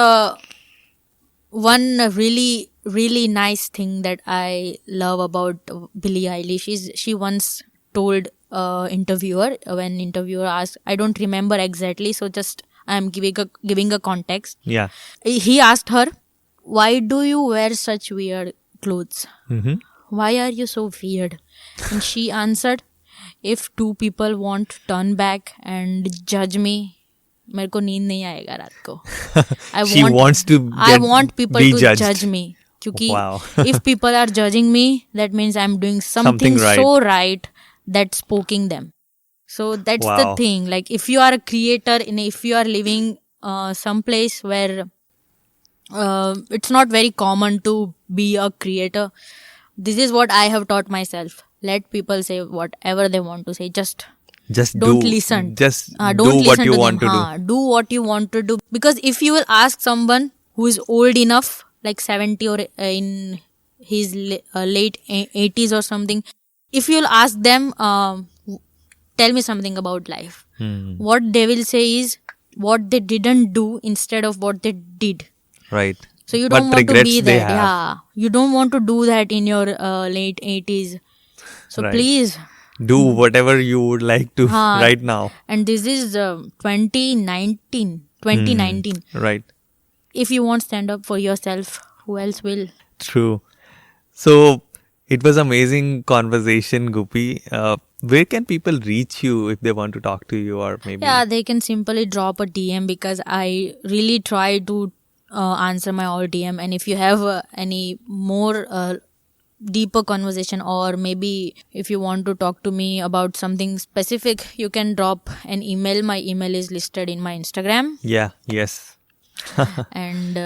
Speaker 6: one really, really nice thing that I love about Billie Eilish. She once told interviewer, when interviewer asked, I don't remember exactly, so just I am giving a context.
Speaker 4: Yeah.
Speaker 6: He asked her, why do you wear such weird clothes? Why are you so weird? And she answered, if two people want turn back and judge me, मेरे को नींद नहीं आएगा रात को.
Speaker 4: She wants to
Speaker 6: I want people
Speaker 4: be
Speaker 6: to
Speaker 4: judged.
Speaker 6: judge me. क्योंकि
Speaker 4: Wow.
Speaker 6: if people are judging me, that means I'm doing something
Speaker 4: right.
Speaker 6: so right that's poking them. So that's the
Speaker 4: Wow.
Speaker 6: thing. Like if you are a creator, if you are living someplace where it's not very common to be a creator, this is what I have taught myself. Let people say whatever they want to say. Just don't listen.
Speaker 4: Just
Speaker 6: Don't
Speaker 4: do
Speaker 6: listen
Speaker 4: what you
Speaker 6: to
Speaker 4: want
Speaker 6: them.
Speaker 4: to do.
Speaker 6: Do what you want to do. Because if you will ask someone who is old enough, like 70 or in his late 80s or something, if you will ask them, tell me something about life. What they will say is what they didn't do instead of what they did.
Speaker 4: Right.
Speaker 6: So you
Speaker 4: But
Speaker 6: don't want to
Speaker 4: regrets
Speaker 6: be
Speaker 4: they
Speaker 6: that.
Speaker 4: have.
Speaker 6: Yeah. You don't want to do that in your late 80s. So
Speaker 4: Right.
Speaker 6: please.
Speaker 4: Do whatever you would like to right now.
Speaker 6: And this is 2019.
Speaker 4: Right.
Speaker 6: If you won't stand up for yourself, who else will?
Speaker 4: True. So it was amazing conversation, Gopi. Where can people reach you if they want to talk to you, or maybe?
Speaker 6: Yeah, they can simply drop a DM because I really try to answer my all DM. And if you have any more deeper conversation, or maybe if you want to talk to me about something specific, you can drop an email. My email is listed in my Instagram.
Speaker 4: Yeah. Yes.
Speaker 6: And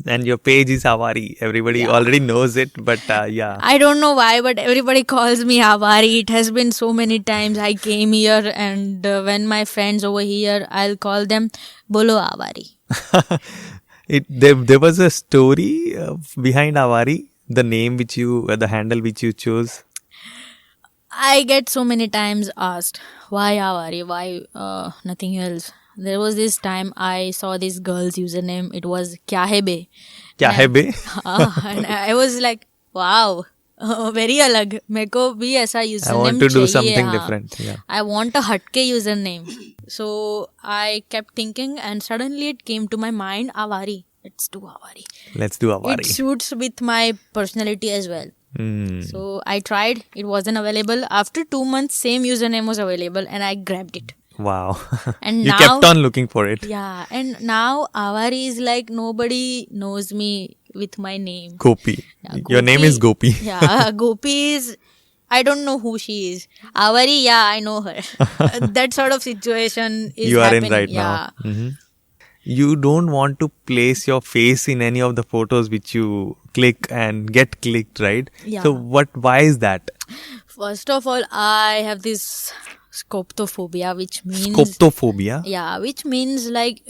Speaker 4: And your page is Aawaari. Everybody already knows it, but yeah.
Speaker 6: I don't know why, but everybody calls me Aawaari. It has been so many times I came here, and when my friends over here, I'll call them Bolo Aawaari.
Speaker 4: There was a story behind Aawaari, the name which you, the handle which you chose.
Speaker 6: I get so many times asked, why Aawaari? Why nothing else? There was this time I saw this girl's username. It was Kya Hai Be.
Speaker 4: Kya hai be?
Speaker 6: And I was like, wow, very alag. मेरे को भी ऐसा username
Speaker 4: I want to do
Speaker 6: चाहिए,
Speaker 4: something
Speaker 6: हाँ.
Speaker 4: different. Yeah.
Speaker 6: I want a hatke username. So I kept thinking, and suddenly it came to my mind, Aawaari. Let's do Aawaari.
Speaker 4: Let's do Aawaari.
Speaker 6: It suits with my personality as well. So I tried. It wasn't available. After 2 months, same username was available, and I grabbed it.
Speaker 4: Wow.
Speaker 6: And
Speaker 4: you
Speaker 6: now,
Speaker 4: kept on looking for it.
Speaker 6: Yeah, and now Aawaari is like nobody knows me with my name.
Speaker 4: Gopi.
Speaker 6: Yeah,
Speaker 4: Your name
Speaker 6: Gopi-
Speaker 4: is Gopi.
Speaker 6: Yeah, Gopi is, I don't know who she is. Aawaari, yeah, I know her. That sort of situation is
Speaker 4: You are
Speaker 6: happening.
Speaker 4: in right
Speaker 6: Yeah.
Speaker 4: now. You don't want to place your face in any of the photos which you click and get clicked, right?
Speaker 6: Yeah.
Speaker 4: So why is that?
Speaker 6: First of all, I have this scoptophobia, which means
Speaker 4: Scoptophobia.
Speaker 6: yeah, which means like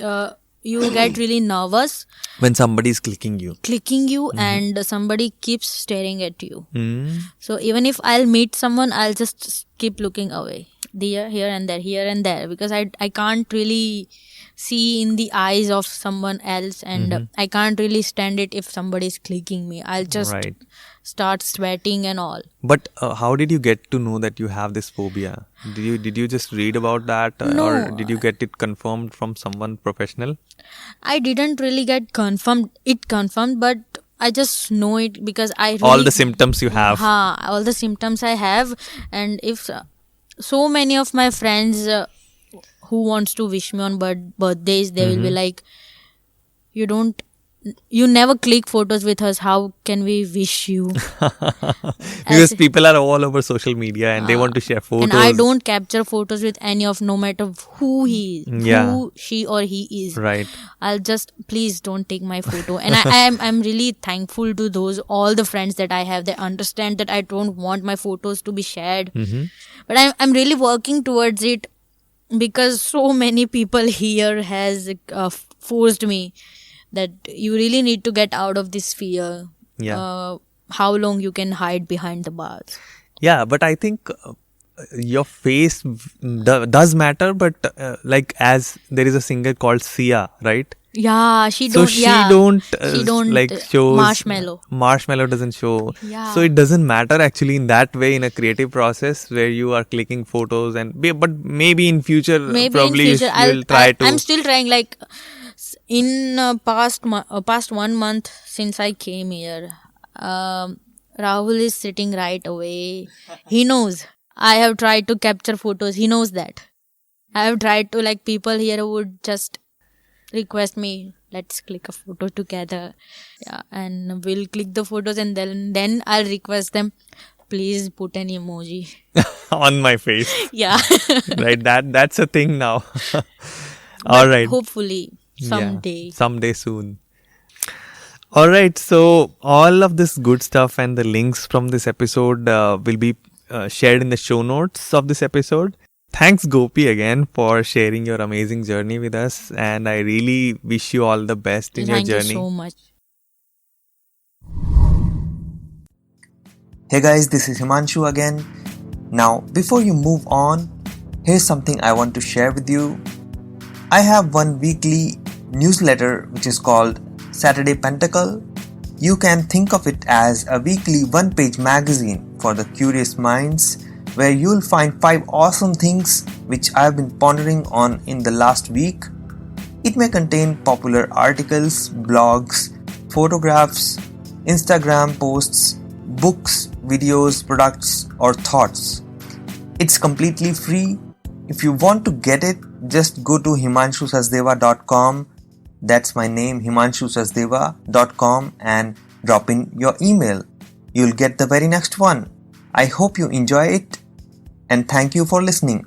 Speaker 6: you get really nervous
Speaker 4: When somebody is clicking you.
Speaker 6: and somebody keeps staring at you.
Speaker 4: Hmm.
Speaker 6: So even if I'll meet someone, I'll just keep looking away, there, here and there, because I can't really see in the eyes of someone else, and I can't really stand it if somebody is clicking me. I'll just
Speaker 4: Right.
Speaker 6: start sweating and all.
Speaker 4: But how did you get to know that you have this phobia? Did you just read about that,
Speaker 6: No.
Speaker 4: or did you get it confirmed from someone professional?
Speaker 6: I didn't really get confirmed, but I just know it because I really,
Speaker 4: All the symptoms you have.
Speaker 6: all the symptoms I have. And if so many of my friends who wants to wish me on birthdays, they will be like, you never click photos with us, how can we wish you?
Speaker 4: Because people are all over social media and they want to share photos.
Speaker 6: And I don't capture photos with any of, no matter who he is,
Speaker 4: Yeah.
Speaker 6: who she or he is.
Speaker 4: Right.
Speaker 6: I'll just, please don't take my photo. And I'm really thankful to all the friends that I have. They understand that I don't want my photos to be shared. But I'm really working towards it, because so many people here has forced me that you really need to get out of this fear.
Speaker 4: Yeah.
Speaker 6: How long you can hide behind the bars.
Speaker 4: Yeah, but I think your face does matter, but like as there is a singer called Sia, right?
Speaker 6: Yeah, she
Speaker 4: So
Speaker 6: don't.
Speaker 4: she
Speaker 6: yeah,
Speaker 4: don't
Speaker 6: she don't
Speaker 4: like shows
Speaker 6: marshmallow.
Speaker 4: Marshmallow doesn't show.
Speaker 6: Yeah.
Speaker 4: So it doesn't matter actually in that way in a creative process where you are clicking photos but maybe in future probably
Speaker 6: in future,
Speaker 4: you'll try to.
Speaker 6: I'm still trying. Like in past 1 month since I came here, Rahul is sitting right away. He knows I have tried to capture photos. He knows that. I have tried to, like, people here would just request me, let's click a photo together. Yeah, and we'll click the photos, and then I'll request them, please put an emoji.
Speaker 4: On my face.
Speaker 6: Yeah.
Speaker 4: Right, that's a thing now. All
Speaker 6: But
Speaker 4: right.
Speaker 6: hopefully
Speaker 4: Yeah,
Speaker 6: someday.
Speaker 4: someday soon. All right, so all of this good stuff and the links from this episode will be shared in the show notes of this episode. Thanks, Gopi, again for sharing your amazing journey with us, and I really wish you all the best in
Speaker 6: Thank
Speaker 4: your
Speaker 6: you
Speaker 4: journey.
Speaker 6: so much.
Speaker 5: Hey guys, this is Himanshu again. Now, before you move on, here's something I want to share with you. I have one weekly newsletter which is called Saturday Pentacle. You can think of it as a weekly one-page magazine for the curious minds, where you'll find 5 awesome things which I've been pondering on in the last week. It may contain popular articles, blogs, photographs, Instagram posts, books, videos, products, or thoughts. It's completely free. If you want to get it, just go to himanshusachdeva.com. That's my name, himanshusachdeva.com, and drop in your email. You'll get the very next one. I hope you enjoy it, and thank you for listening.